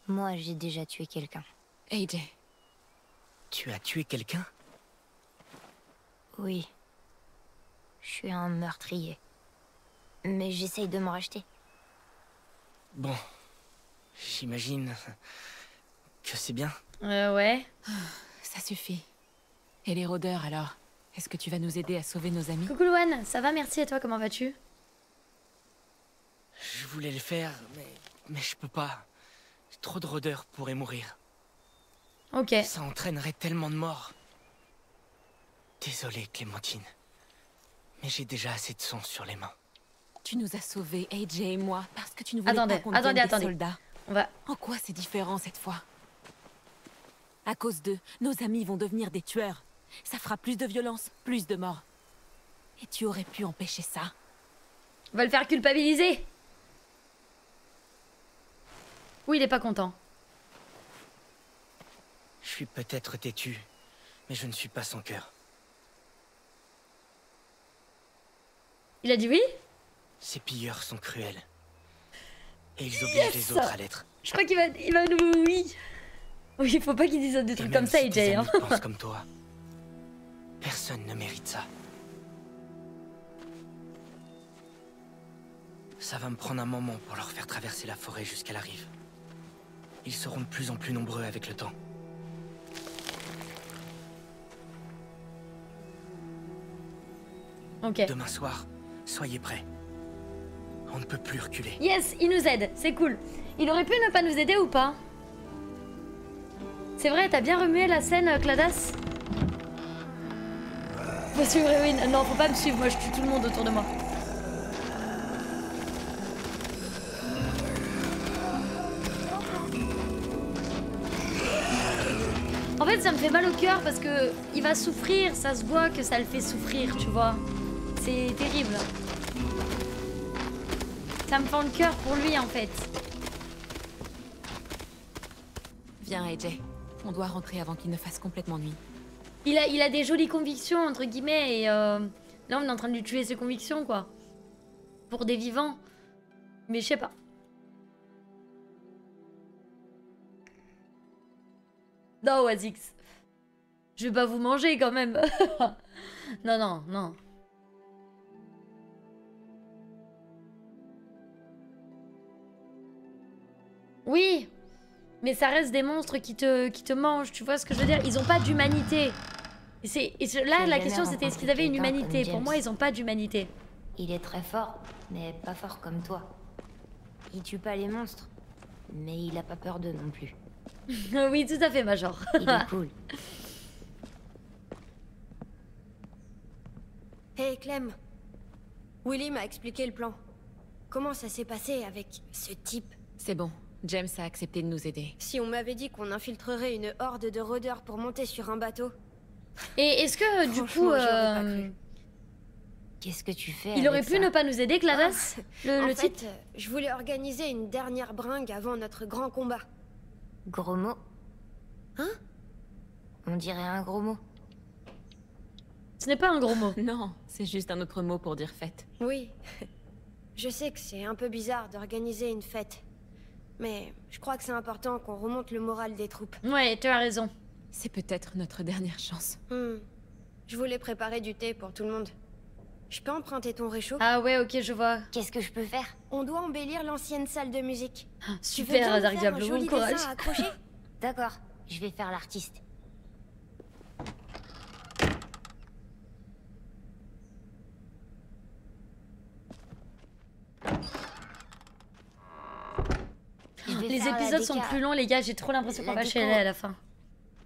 Moi, j'ai déjà tué quelqu'un. AJ, Tu as tué quelqu'un? Oui. Je suis un meurtrier. Mais j'essaye de me racheter. Bon. J'imagine que c'est bien. Ouais. ça suffit. Et les rôdeurs alors? Est-ce que tu vas nous aider à sauver nos amis? Coucou Luan, ça va, merci et toi, comment vas-tu? Je voulais le faire, mais je peux pas. Trop de rôdeurs pourraient mourir. Ok. Ça entraînerait tellement de morts. Désolé, Clémentine. Mais j'ai déjà assez de sang sur les mains. Tu nous as sauvés, AJ et moi, parce que tu ne voulais Attendez, pas qu'on devienne des attendez. soldats. On va... En quoi c'est différent cette fois? À cause d'eux, nos amis vont devenir des tueurs. Ça fera plus de violence, plus de morts. Et tu aurais pu empêcher ça. On va le faire culpabiliser. Oui, il est pas content. Je suis peut-être têtu, mais je ne suis pas sans cœur. Il a dit oui? Ces pilleurs sont cruels. Et ils obligent les autres à l'être. Je crois qu'il va nous... Oui. Oui, il faut pas qu'il dise des Et trucs même comme ça, si AJ. tes Hein. amis pensent comme toi, personne ne mérite ça. Ça va me prendre un moment pour leur faire traverser la forêt jusqu'à la rive. Ils seront de plus en plus nombreux avec le temps. Ok. Demain soir, soyez prêts. On ne peut plus reculer. Yes, il nous aide, c'est cool. Il aurait pu ne pas nous aider ou pas? C'est vrai, t'as bien remué la scène, Cladas? Faut suivre Eowyn. Non, faut pas me suivre, moi je tue tout le monde autour de moi. En fait, ça me fait mal au cœur parce que il va souffrir, ça se voit que ça le fait souffrir, tu vois. C'est terrible. Ça me fend le cœur pour lui en fait. Viens, AJ. On doit rentrer avant qu'il ne fasse complètement nuit. Il a des jolies convictions, entre guillemets, et là on est en train de lui tuer ses convictions, quoi. Pour des vivants. Mais je sais pas. Non, Oasix. Je vais pas vous manger, quand même. Non, non, non. Oui, mais ça reste des monstres qui te mangent, tu vois ce que je veux dire? Ils ont pas d'humanité. Là, la question c'était est-ce qu'ils avaient une humanité? Pour moi, ils ont pas d'humanité. Il est très fort, mais pas fort comme toi. Il tue pas les monstres, mais il a pas peur d'eux non plus. Oui, tout à fait, Major. Il est cool. Hé, Clem. Willy m'a expliqué le plan. Comment ça s'est passé avec ce type? C'est bon. James a accepté de nous aider. Si on m'avait dit qu'on infiltrerait une horde de rôdeurs pour monter sur un bateau... Et est-ce que, du coup... Qu'est-ce que tu fais? Il aurait pu ne pas nous aider, Cladas, le type? En fait, je voulais organiser une dernière bringue avant notre grand combat. Gros mot? Hein? On dirait un gros mot. Ce n'est pas un gros mot. Non, c'est juste un autre mot pour dire fête. Oui. Je sais que c'est un peu bizarre d'organiser une fête. Mais je crois que c'est important qu'on remonte le moral des troupes. Ouais, tu as raison. C'est peut-être notre dernière chance. Je voulais préparer du thé pour tout le monde. Je peux emprunter ton réchaud? Ah ouais, ok, je vois. Qu'est-ce que je peux faire? On doit embellir l'ancienne salle de musique. Super, Dark Diablo, bon courage. D'accord, je vais faire l'artiste. Les épisodes sont plus longs, les gars. J'ai trop l'impression qu'on va chialer à la fin.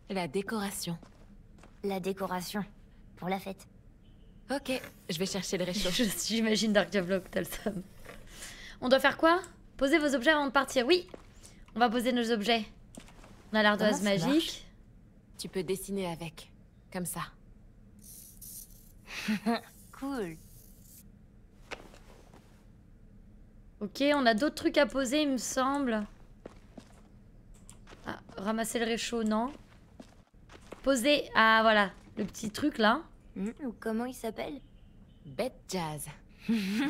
La décoration. La décoration. Pour la fête. Ok, je vais chercher le réchaud. J'imagine Dark Diablo que t'as le seum. On doit faire quoi? Poser vos objets avant de partir. Oui, on va poser nos objets. On a l'ardoise magique. Tu peux dessiner avec. Comme ça. Cool. Ok, on a d'autres trucs à poser, il me semble. Ah, ramasser le réchaud, non. Poser... Ah, voilà. Le petit truc, là. Comment il s'appelle? Bête jazz.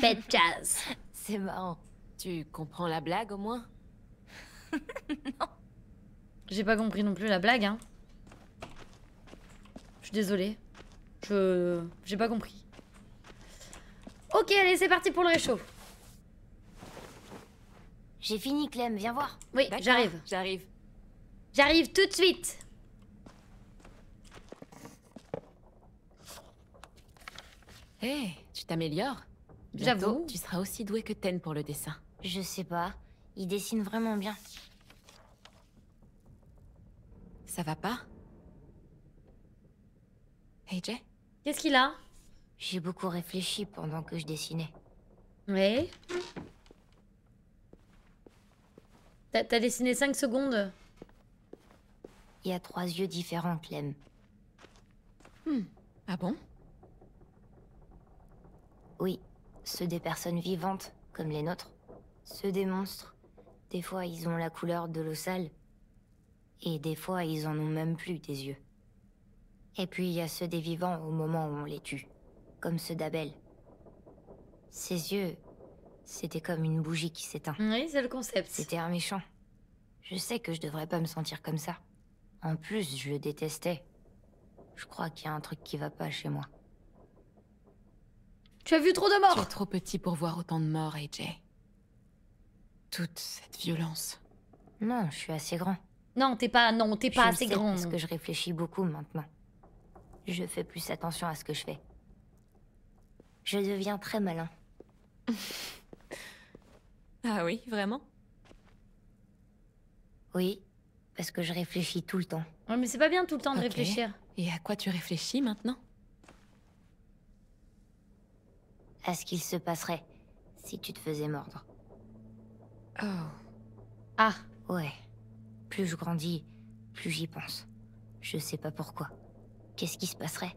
Bête jazz. C'est marrant. Tu comprends la blague, au moins? Non. J'ai pas compris non plus la blague, hein. Je suis désolée. J'ai pas compris. Ok, allez, c'est parti pour le réchaud. J'ai fini, Clem, viens voir. Oui, j'arrive. J'arrive. J'arrive tout de suite. Hé, tu t'améliores. J'avoue. Tu seras aussi doué que Ten pour le dessin. Je sais pas. Il dessine vraiment bien. Ça va pas? AJ? Qu'est-ce qu'il a? J'ai beaucoup réfléchi pendant que je dessinais. Oui. T'as dessiné 5 secondes. Il y a 3 yeux différents, Clem. Ah bon? Oui, ceux des personnes vivantes, comme les nôtres. Ceux des monstres. Des fois, ils ont la couleur de l'eau sale. Et des fois, ils en ont même plus des yeux. Et puis, il y a ceux des vivants au moment où on les tue. Comme ceux d'Abel. Ses yeux, c'était comme une bougie qui s'éteint. Oui, c'est le concept. C'était un méchant. Je sais que je devrais pas me sentir comme ça. En plus, je le détestais. Je crois qu'il y a un truc qui va pas chez moi. Tu as vu trop de Tu morts. es trop petit pour voir autant de morts, AJ. Toute cette violence. Non, je suis assez grand. Non, t'es pas Je assez le sais grand. parce que je réfléchis beaucoup maintenant. Je fais plus attention à ce que je fais. Je deviens très malin. Ah oui, vraiment? Oui, parce que je réfléchis tout le temps. Ouais, mais c'est pas bien tout le temps de Ok. réfléchir. Et à quoi tu réfléchis maintenant? À ce qu'il se passerait si tu te faisais mordre. Oh. Ah, Ouais. Plus je grandis, plus j'y pense. Je sais pas pourquoi. Qu'est-ce qui se passerait?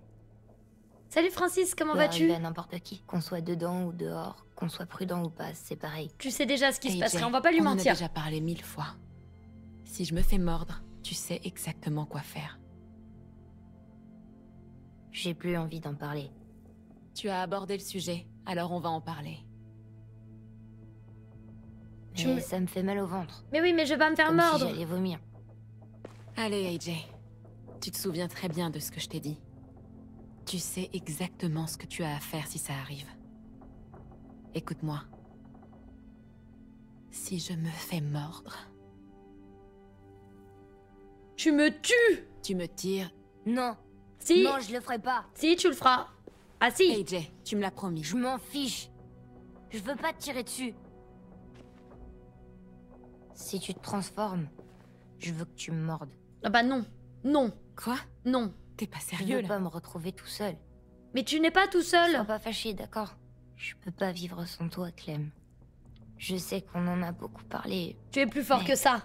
salut Francis, comment Peut vas-tu? arriver à n'importe qui. Qu'on soit dedans ou dehors, qu'on soit prudent ou pas, c'est pareil. Tu sais déjà ce qui se AJ, passerait, on va pas lui on en a mentir. déjà parlé 1000 fois. Si je me fais mordre, tu sais exactement quoi faire. J'ai plus envie d'en parler. Tu as abordé le sujet, alors on va en parler. Mais ça me fait mal au ventre. Mais oui, mais je vais pas me faire Comme mordre. si j'allais vomir. Allez, AJ. Tu te souviens très bien de ce que je t'ai dit. Tu sais exactement ce que tu as à faire si ça arrive. Écoute-moi. Si je me fais mordre... Tu me tues. Tu me tires... Non. Si. Non, je le ferai pas. Si, tu le feras. Ah si. AJ, tu me l'as promis. Je m'en fiche. Je veux pas te tirer dessus. Si tu te transformes, je veux que tu me mordes. Ah bah non. Non. Quoi? Non. T'es pas Je sérieux, veux là? pas me retrouver tout seul. Mais tu n'es pas tout seul. Sois pas fâché, d'accord? Je peux pas vivre sans toi, Clem. Je sais qu'on en a beaucoup parlé. Tu es plus fort Mais- que ça.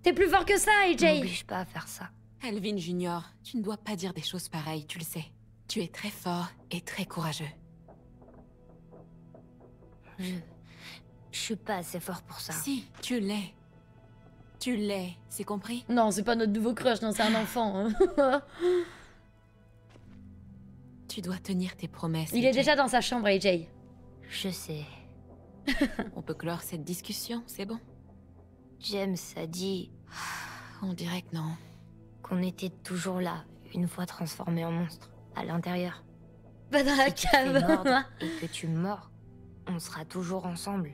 T'es plus fort que ça, AJ. M'oblige pas à faire ça. Alvin Junior, tu ne dois pas dire des choses pareilles, tu le sais. Tu es très fort et très courageux. Je suis pas assez fort pour ça. Si, tu l'es. Tu l'es, c'est compris? Non, c'est pas notre nouveau crush, non, c'est un enfant. hein. Tu dois tenir tes promesses. Il est AJ. déjà dans sa chambre, AJ. Je sais. On peut clore cette discussion, c'est bon? James a dit On dirait que non. qu'on était toujours là, une fois transformés en monstres, à l'intérieur. Pas dans la Si tu te fais mordre cave. et que tu me mords, on sera toujours ensemble.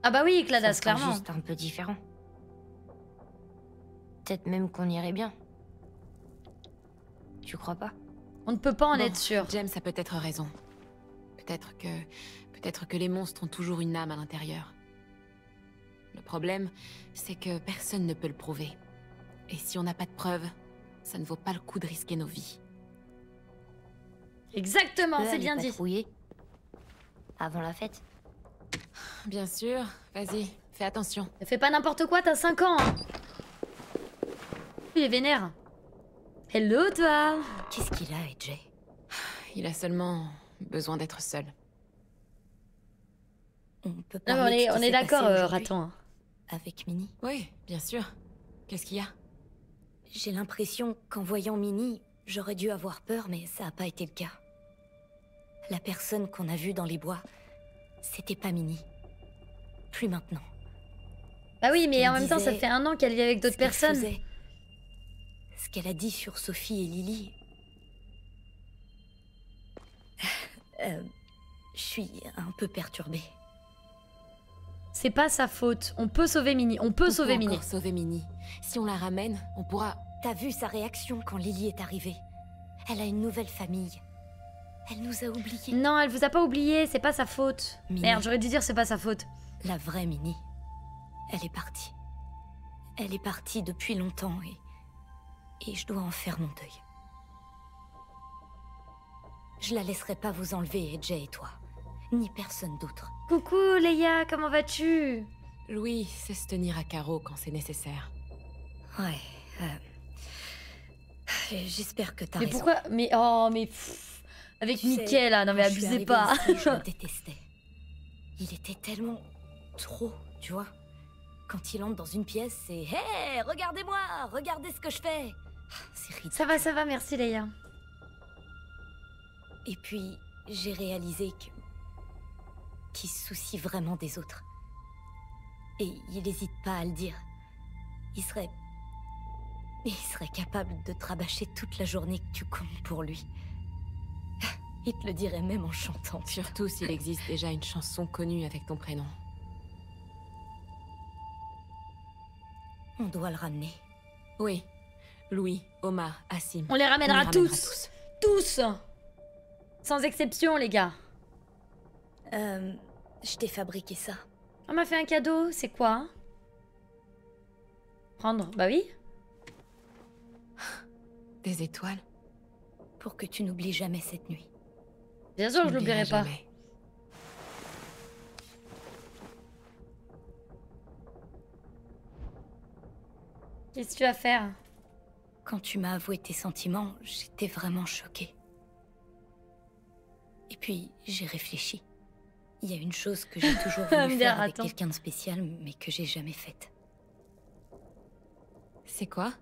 Ah bah oui, Ça Cladas, sera clairement. juste un peu différent. Peut-être même qu'on irait bien. Tu crois pas? On ne peut pas en Bon, être sûr. James a peut-être raison. Peut-être que les monstres ont toujours une âme à l'intérieur. Le problème, c'est que personne ne peut le prouver. Et si on n'a pas de preuves, ça ne vaut pas le coup de risquer nos vies. Exactement, Peux c'est aller bien dit. patrouiller avant la fête? Bien sûr, vas-y, fais attention. Ne fais pas n'importe quoi, t'as 5 ans. Hein. Il est vénère. Hello, toi. Qu'est-ce qu'il a, AJ? Il a seulement besoin d'être seul. On peut Non, parler mais de ce on qui est s'est d'accord, passé aujourd'hui Raton. hein. avec Minnie. Oui, bien sûr. Qu'est-ce qu'il y a? J'ai l'impression qu'en voyant Minnie, j'aurais dû avoir peur, mais ça n'a pas été le cas. La personne qu'on a vue dans les bois, c'était pas Minnie. Plus maintenant. Bah oui, mais Elle en même temps, ça disait fait 1 an qu'elle vit avec d'autres Ce qu'elle personnes. faisait, ce qu'elle a dit sur Sophie et Lily. Je suis un peu perturbée. C'est pas sa faute. On peut sauver Minnie. On peut sauver Minnie. Encore sauver Minnie. Si on la ramène, on pourra... T'as vu sa réaction quand Lily est arrivée? Elle a une nouvelle famille. Elle nous a oubliés. Non, elle vous a pas oublié. C'est pas sa faute. Minnie. Merde, j'aurais dû dire c'est pas sa faute. La vraie Minnie, elle est partie. Elle est partie depuis longtemps et je dois en faire mon deuil. Je la laisserai pas vous enlever, AJ et toi. Ni personne d'autre. Coucou, Leia, comment vas-tu? Louis sait se tenir à carreau quand c'est nécessaire. Ouais. J'espère que t'as Mais raison. pourquoi? Mais oh, mais pff, avec Tu sais, Mickey là, non mais quand je suis abusez arrivée pas. ici, je le détestais. Il était tellement trop, tu vois. Quand il entre dans une pièce, c'est hey, regardez-moi, regardez ce que je fais. C'est ridicule. Ça va, merci Leia. Et puis, j'ai réalisé qu'il se soucie vraiment des autres. Et il n'hésite pas à le dire. Il serait capable de te rabâcher toute la journée que tu comptes pour lui. Il te le dirait même en chantant. Surtout s'il existe déjà une chanson connue avec ton prénom. On doit le ramener. Oui. Louis, Omar, Assim. On les ramènera tous. Tous. Sans exception, les gars. Je t'ai fabriqué ça. On m'a fait un cadeau, c'est quoi? Prendre, bah oui. Des étoiles? Pour que tu n'oublies jamais cette nuit. Bien sûr, je l'oublierai pas. Jamais. Qu'est-ce que tu vas faire? Quand tu m'as avoué tes sentiments, j'étais vraiment choquée. Et puis, j'ai réfléchi. Il y a une chose que j'ai toujours voulu Bien, faire avec attends. quelqu'un de spécial, mais que j'ai jamais faite. C'est quoi?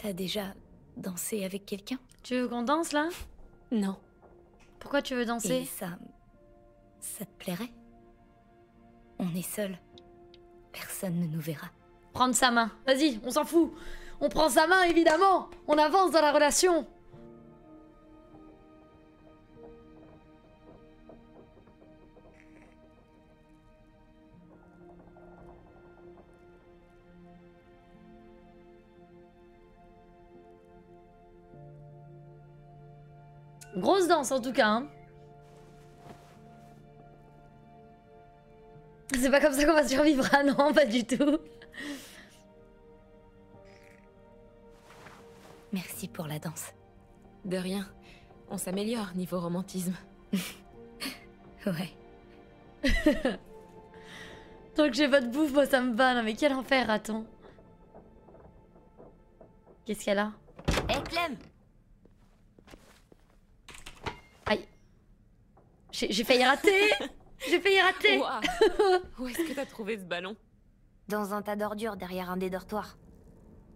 T'as déjà dansé avec quelqu'un? Tu veux qu'on danse là? Non. Pourquoi tu veux danser? Et ça te plairait? On est seuls. Personne ne nous verra. Prendre sa main. Vas-y, on s'en fout. On prend sa main, évidemment. On avance dans la relation. Grosse danse en tout cas. Hein. C'est pas comme ça qu'on va survivre. Ah non, pas du tout. Merci pour la danse. De rien. On s'améliore niveau romantisme. Ouais. Tant que j'ai pas de bouffe, moi ça me va. Non mais quel enfer, attends. Qu'est-ce qu'elle a? Hé, Clem! Aïe. J'ai failli rater. J'ai failli rater. Wow. Où est-ce que t'as trouvé ce ballon? Dans un tas d'ordures derrière un des dortoirs.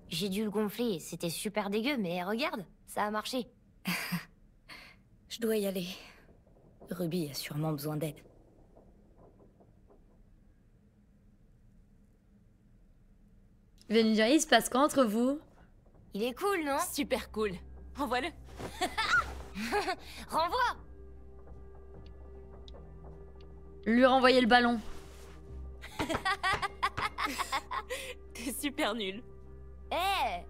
J'ai dû le gonfler, c'était super dégueu, mais regarde, ça a marché. Je dois y aller. Ruby a sûrement besoin d'aide. Il va nous dire, il se passe quoi entre vous? Il est cool, non? Super cool. Envoie-le. Renvoie! Lui renvoyer le ballon. T'es super nul. Hé!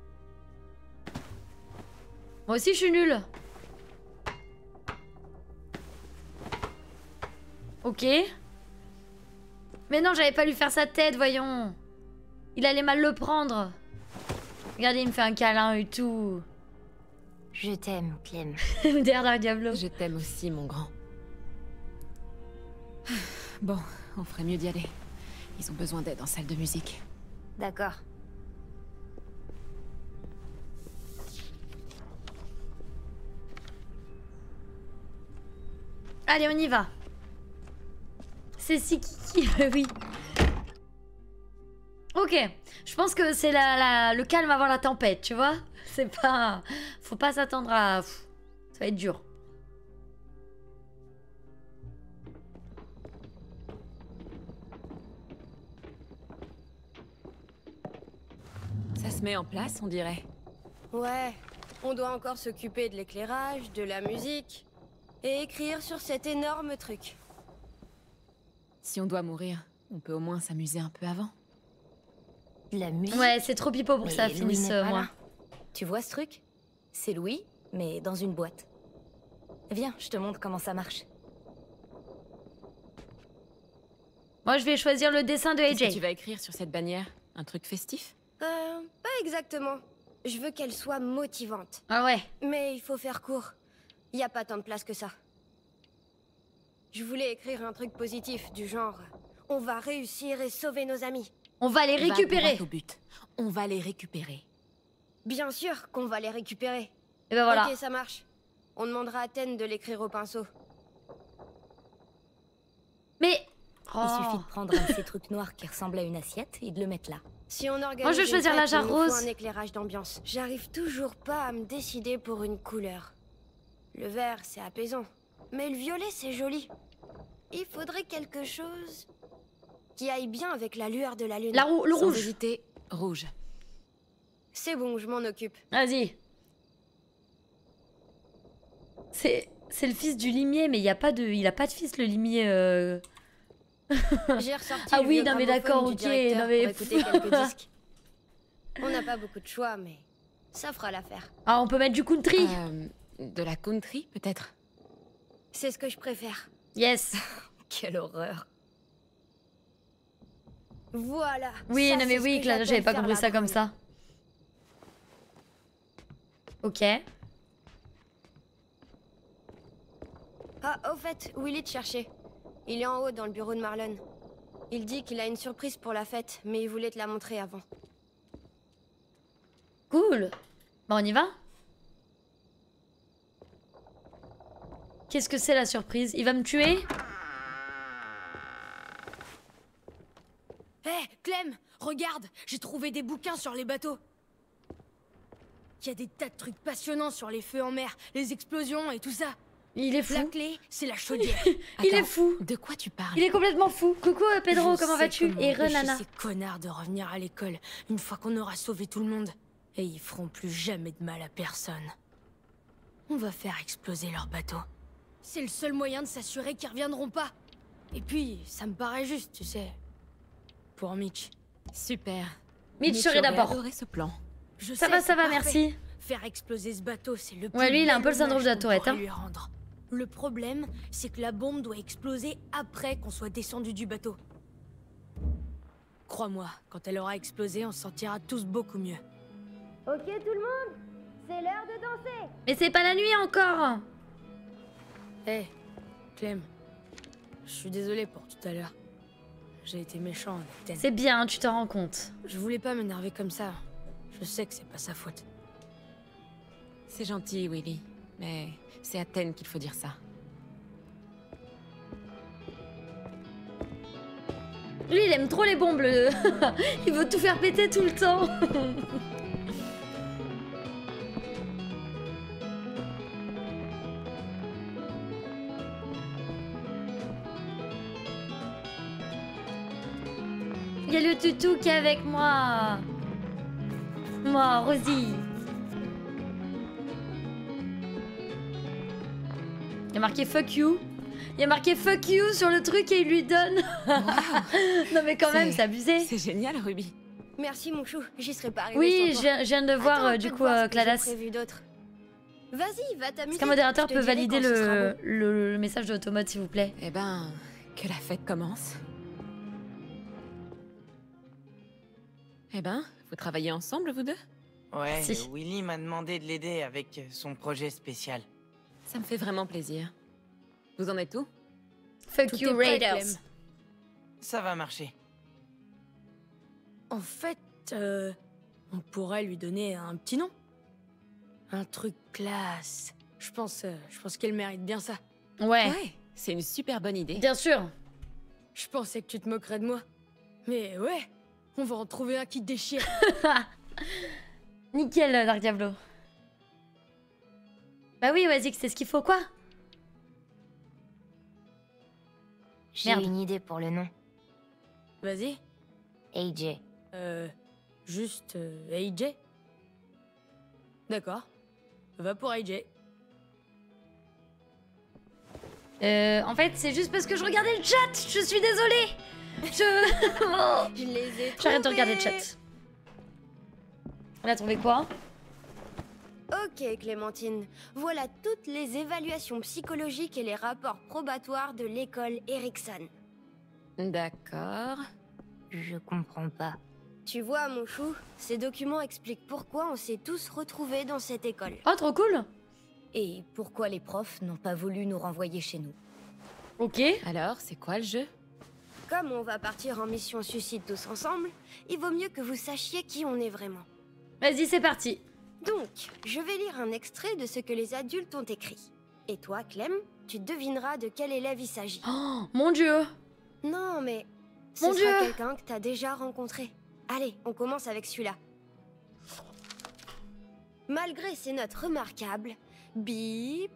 Moi aussi je suis nulle. Ok. Mais non, j'avais pas lui faire sa tête, voyons. Il allait mal le prendre. Regardez, il me fait un câlin et tout. Je t'aime, Clem. Derrière Dark Diablo. Je t'aime aussi, mon grand. Bon, on ferait mieux d'y aller. Ils ont besoin d'aide en salle de musique. D'accord. Allez, on y va. C'est si kiki, oui. Ok, je pense que c'est le calme avant la tempête, tu vois. C'est pas... Faut pas s'attendre à... Ça va être dur. Ça se met en place, on dirait. Ouais, on doit encore s'occuper de l'éclairage, de la musique, et écrire sur cet énorme truc. Si on doit mourir, on peut au moins s'amuser un peu avant. La musique? Ouais, c'est trop pipeau pour que ça Louis finisse, n'est pas moi. là. Tu vois ce truc? C'est Louis, mais dans une boîte. Viens, je te montre comment ça marche. Moi, je vais choisir le dessin de Qu'est-ce que AJ. tu vas écrire sur cette bannière? Un truc festif? Pas exactement. Je veux qu'elle soit motivante. Ah ouais. Mais il faut faire court. Il n'y a pas tant de place que ça. Je voulais écrire un truc positif, du genre... On va réussir et sauver nos amis. On va les récupérer. Va droit au but. On va les récupérer. Bien sûr qu'on va les récupérer. Et ben voilà. Ok, ça marche. On demandera à Ten de l'écrire au pinceau. Mais... Il suffit de prendre un de ces trucs noirs qui ressemble à une assiette et de le mettre là. Si on organise Moi, je vais choisir la jarre rose. un éclairage d'ambiance. J'arrive toujours pas à me décider pour une couleur. Le vert, c'est apaisant. Mais le violet, c'est joli. Il faudrait quelque chose qui aille bien avec la lueur de la lune. Le Sans rouge. hésiter, rouge. C'est bon, je m'en occupe. Vas-y. C'est le fils du limier, mais il a pas de fils, le limier. J'ai ressorti Ah le oui, vieux non mais gramophone d'accord, du ok. directeur Non mais... pour écouter quelques disques. On n'a pas beaucoup de choix, mais ça fera l'affaire. Ah, on peut mettre du country. De la country, peut-être? C'est ce que je préfère. Yes. Quelle horreur. Voilà. Oui, ça, non mais c'est ce oui, que Clara, j'avais j'appelle pas faire compris la ça comme brune. ça. Ok. Ah, au fait, Willy te cherchait. Il est en haut dans le bureau de Marlon. Il dit qu'il a une surprise pour la fête, mais il voulait te la montrer avant. Cool. Bon, on y va? Qu'est-ce que c'est la surprise? Il va me tuer? Hé, Clem, regarde, j'ai trouvé des bouquins sur les bateaux. qu'il y a des tas de trucs passionnants sur les feux en mer, les explosions et tout ça. Il est fou. La clé, c'est la chaudière. Il est fou. De quoi tu parles? Il est complètement fou. Coucou Pedro, comment vas-tu? Et Renana. Ces connards de revenir à l'école une fois qu'on aura sauvé tout le monde. Et ils feront plus jamais de mal à personne. On va faire exploser leur bateau. C'est le seul moyen de s'assurer qu'ils reviendront pas. Et puis, ça me paraît juste, tu sais. Pour Mitch. Super. Mitch serait d'abord. J'ai adoré ce plan. Ça va, merci. Faire exploser ce bateau, c'est le plus Ouais, lui, il a un peu le bel syndrome de la hommage qu'on tourette, pourrait hein. lui rendre. Le problème, c'est que la bombe doit exploser après qu'on soit descendu du bateau. Crois-moi, quand elle aura explosé, on se sentira tous beaucoup mieux. Ok tout le monde, c'est l'heure de danser. Mais c'est pas la nuit encore. Hé, Clem, je suis désolé pour tout à l'heure. J'ai été méchant avec Ten. C'est bien, tu t'en rends compte. Je voulais pas m'énerver comme ça. Je sais que c'est pas sa faute. C'est gentil, Willy. Mais c'est à Ten qu'il faut dire ça. Lui, il aime trop les bombes. Il veut tout faire péter tout le temps. Il y a le toutou qui est avec moi. Moi, Rosie. Il y a marqué fuck you. Il y a marqué fuck you sur le truc et il lui donne. Non mais quand même, c'est abusé. C'est génial, Ruby. Merci mon chou, j'y serais pas arrivée. Oui, sans toi. je viens de voir Attends un du peu de coup voir ce que j'ai Cladas. prévu d'autre. Vas-y, va t'amuser. Est-ce qu'un modérateur Je te peut dirai valider quand ce sera bon. le message de Automate, s'il vous plaît? Eh ben, que la fête commence. Eh ben, vous travaillez ensemble, vous deux? Ouais, Si. Willy m'a demandé de l'aider avec son projet spécial. Ça me fait vraiment plaisir. Vous en êtes où? Fuck Tout you, est prêt, Raiders. Clem. Ça va marcher. En fait, on pourrait lui donner un petit nom. Un truc classe. Je pense qu'elle mérite bien ça. Ouais, Ouais, c'est une super bonne idée. bien sûr. Je pensais que tu te moquerais de moi. Mais ouais, on va en trouver un qui déchire. Nickel, Dark Diablo. Bah oui, Oazik, c'est ce qu'il faut, quoi. J'ai Merde. une idée pour le nom. Vas-y. AJ. Juste AJ. D'accord. Va pour AJ. En fait, c'est juste parce que je regardais le chat. Je suis désolée. Oh. Je les ai J'arrête de trouvés. regarder le chat. On a trouvé quoi? Ok Clémentine, voilà toutes les évaluations psychologiques et les rapports probatoires de l'école Erickson. D'accord. Je comprends pas. Tu vois mon chou, ces documents expliquent pourquoi on s'est tous retrouvés dans cette école. Oh, trop cool. Et pourquoi les profs n'ont pas voulu nous renvoyer chez nous? Ok. Alors, c'est quoi le jeu? Comme on va partir en mission suicide tous ensemble, il vaut mieux que vous sachiez qui on est vraiment. Vas-y, c'est parti. Donc, je vais lire un extrait de ce que les adultes ont écrit. Et toi, Clem, tu devineras de quel élève il s'agit. Oh, mon dieu. Non, mais ce Mon sera Dieu. quelqu'un que t'as déjà rencontré. Allez, on commence avec celui-là. Malgré ses notes remarquables, Bip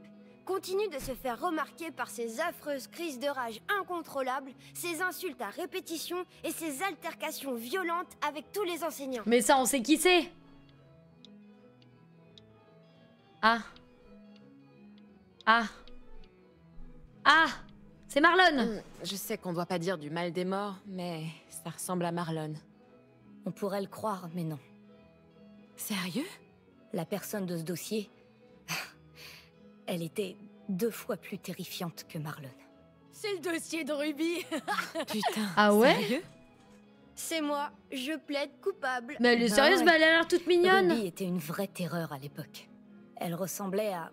continue de se faire remarquer par ses affreuses crises de rage incontrôlables, ses insultes à répétition et ses altercations violentes avec tous les enseignants. Mais ça, on sait qui c'est. Ah. Ah. Ah. C'est Marlon. Je sais qu'on doit pas dire du mal des morts, mais ça ressemble à Marlon. On pourrait le croire, mais non. Sérieux? La personne de ce dossier, elle était 2 fois plus terrifiante que Marlon. C'est le dossier de Ruby. Putain. Ah ouais? Sérieux? C'est moi, je plaide coupable. Mais elle est Bah sérieuse, ouais. mais elle a l'air toute mignonne. Ruby était une vraie terreur à l'époque. Elle ressemblait à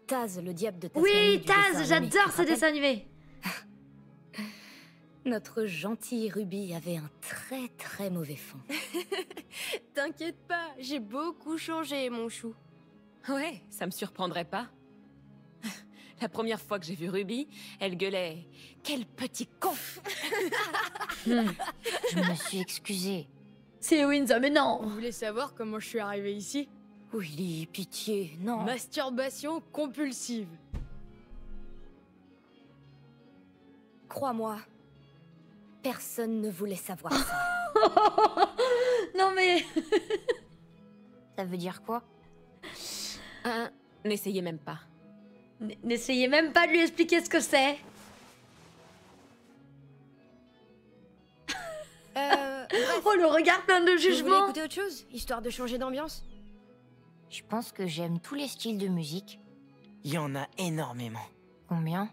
Taz, le diable de Tasmanie. Oui, du dessin Taz, animé, j'adore tu te ce rappelles? dessin animé. Notre gentille Ruby avait un très très mauvais fond. T'inquiète pas, j'ai beaucoup changé, mon chou. Ouais, ça me surprendrait pas. La première fois que j'ai vu Ruby, elle gueulait « Quel petit con !» Je me suis excusée. C'est Windsor, mais non. Vous voulez savoir comment je suis arrivée ici? Willy, pitié, non. Masturbation compulsive. Crois-moi, personne ne voulait savoir ça. Non mais... Ça veut dire quoi? N'essayez même pas. N'essayez même pas de lui expliquer ce que c'est. Oh, le regard plein de Vous voulez jugement. écouter autre chose, histoire de changer d'ambiance? Je pense que j'aime tous les styles de musique. Il y en a énormément. Combien?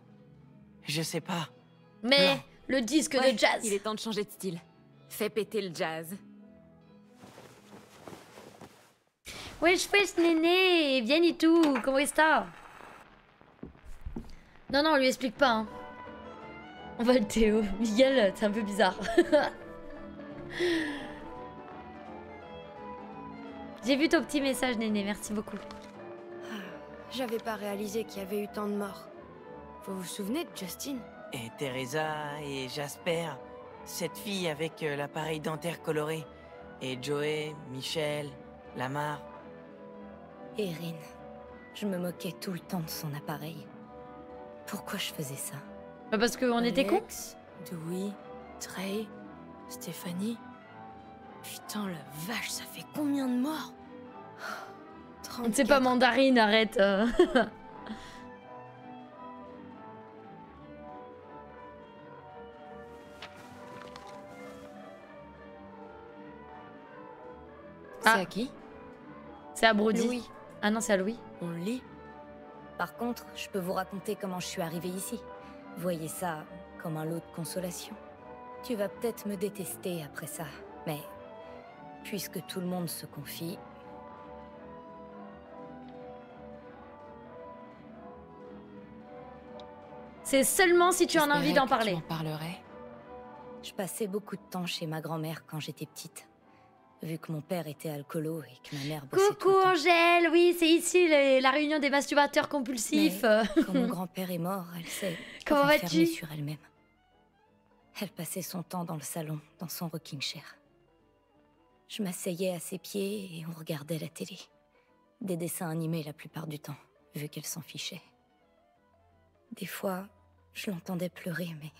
Je sais pas. Mais Non. le disque Ouais, de jazz. il est temps de changer de style. Fais péter le jazz. Wesh, wesh, néné. Bien et tout. Comment est-ce ça? Non, non, on lui explique pas. Hein. On va le Théo. Miguel, c'est un peu bizarre. J'ai vu ton petit message, néné. Merci beaucoup. J'avais pas réalisé qu'il y avait eu tant de morts. Vous vous souvenez de Justin? Et Teresa et Jasper, cette fille avec l'appareil dentaire coloré. Et Joey, Michel, Lamar. Erin, je me moquais tout le temps de son appareil. Pourquoi je faisais ça? Bah parce qu'on était cons. Alex, Dewey, Trey, Stéphanie. Putain, la vache, ça fait combien de morts? C'est pas mandarine, arrête. C'est Ah. à qui? C'est à Brody. Louis. Ah non, c'est à Louis. On le lit? Par contre, je peux vous raconter comment je suis arrivée ici. Voyez ça comme un lot de consolation. Tu vas peut-être me détester après ça, mais puisque tout le monde se confie... C'est seulement si tu en as envie d'en parler. Tu en parlerais. Je passais beaucoup de temps chez ma grand-mère quand j'étais petite. Vu que mon père était alcoolo et que ma mère bossait tout Coucou le temps. Angèle, oui, c'est ici la réunion des masturbateurs compulsifs. Quand mon grand-père est mort, elle s'est Comment renfermée vas-tu? sur elle-même. Elle passait son temps dans le salon, dans son rocking chair. Je m'asseyais à ses pieds et on regardait la télé. Des dessins animés la plupart du temps, vu qu'elle s'en fichait. Des fois, je l'entendais pleurer, mais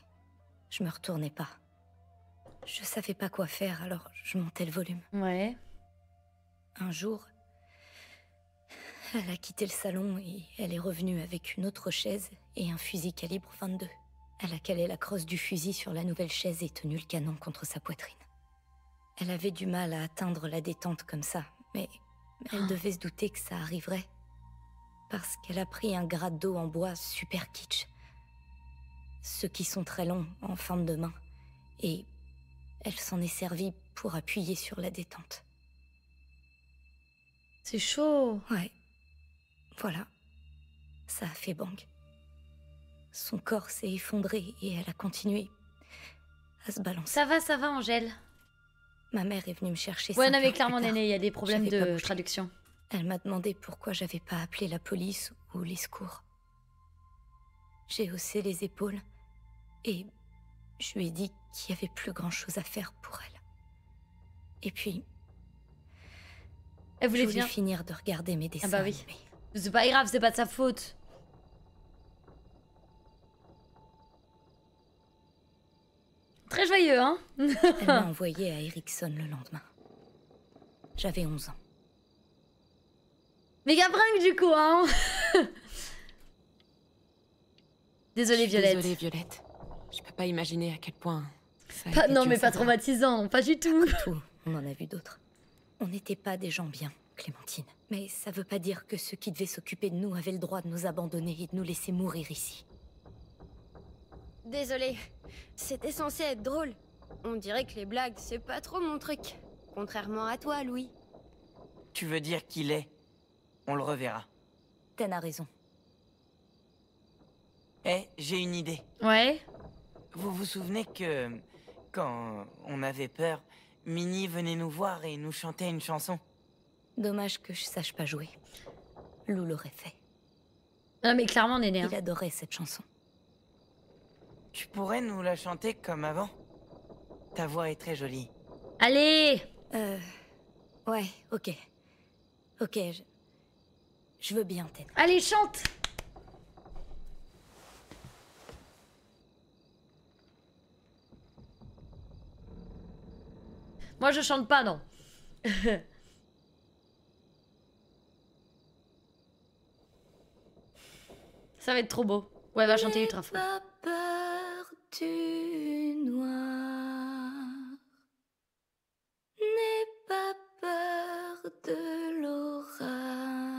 je me retournais pas. Je savais pas quoi faire, alors je montais le volume. Ouais. Un jour, elle a quitté le salon et elle est revenue avec une autre chaise et un fusil calibre 22. Elle a calé la crosse du fusil sur la nouvelle chaise et tenu le canon contre sa poitrine. Elle avait du mal à atteindre la détente comme ça, mais elle devait se douter que ça arriverait. Parce qu'elle a pris un grade d'eau en bois super kitsch. Ceux qui sont très longs, en forme de main. Et elle s'en est servie pour appuyer sur la détente. C'est chaud. Ouais. Voilà. Ça a fait bang. Son corps s'est effondré et elle a continué à se balancer. Ça va, Angèle. Ma mère est venue me chercher. Ouais, 5 non, mais heures clairement, plus tard. néné, il y a des problèmes J'avais pas de bougé. traduction. Elle m'a demandé pourquoi j'avais pas appelé la police ou les secours. J'ai haussé les épaules et je lui ai dit qu'il y avait plus grand-chose à faire pour elle. Et puis, Elle je voulait voulais venir. finir de regarder mes dessins bah oui. animés. C'est pas grave, c'est pas de sa faute. Très joyeux, hein? Elle m'a envoyé à Erickson le lendemain. J'avais 11 ans. Méga bringue du coup, hein? Désolée, Je suis Violette. Désolée, Violette. Je peux pas imaginer à quel point. Ça a Pas- été non, dur, mais ça pas va. traumatisant, pas du tout. Tout, on en a vu d'autres. On n'était pas des gens bien, Clémentine. Mais ça veut pas dire que ceux qui devaient s'occuper de nous avaient le droit de nous abandonner et de nous laisser mourir ici. Désolée, c'était censé être drôle. On dirait que les blagues, c'est pas trop mon truc. Contrairement à toi, Louis. Tu veux dire qu'il est? On le reverra. Ten a raison. Eh, j'ai une idée. Ouais. Vous vous souvenez que... quand on avait peur, Minnie venait nous voir et nous chantait une chanson? Dommage que je sache pas jouer. Lou l'aurait fait. Non, mais clairement, néné. Hein. Il adorait cette chanson. Tu pourrais nous la chanter comme avant? Ta voix est très jolie. Allez! Ouais, ok. Ok, je veux bien t'aider. Allez, chante. Moi, je chante pas, non. Ça va être trop beau. Ouais, va chanter ultra fort. Pas peur du noir. N'aie pas peur de l'orage.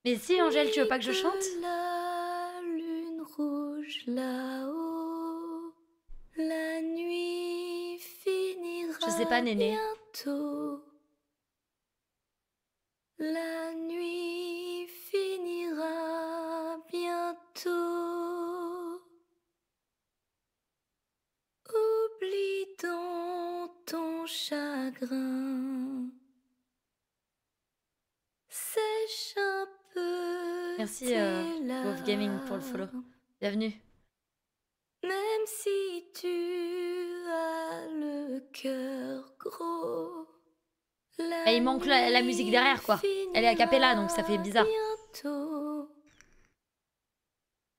Mais si, Angèle, tu veux pas que je chante? La lune rouge là-haut. La nuit finira. Je sais pas, Néné. Bientôt. La nuit finira bientôt. Oublie donc ton chagrin. Sèche un peu. Merci, tes Wolf Gaming, pour le follow. Bienvenue. Même si tu as le cœur gros. Et il manque la musique derrière, quoi. Elle est a cappella, donc ça fait bizarre. Bientôt,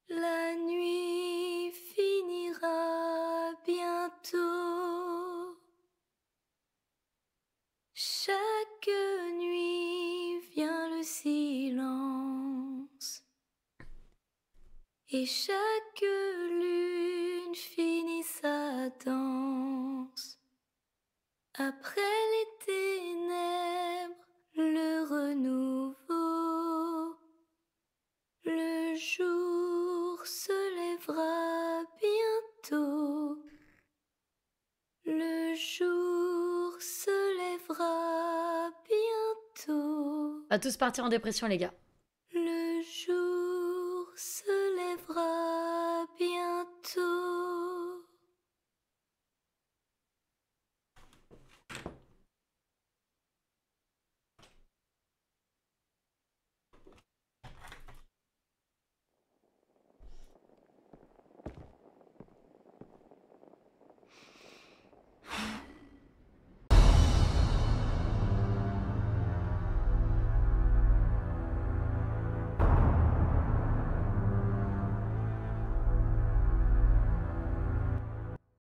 la nuit finira bientôt. Chaque nuit vient le silence. Et chaque lune finit sa danse. Après les ténèbres, le renouveau, le jour se lèvera bientôt. Le jour se lèvera bientôt. On va tous partir en dépression, les gars.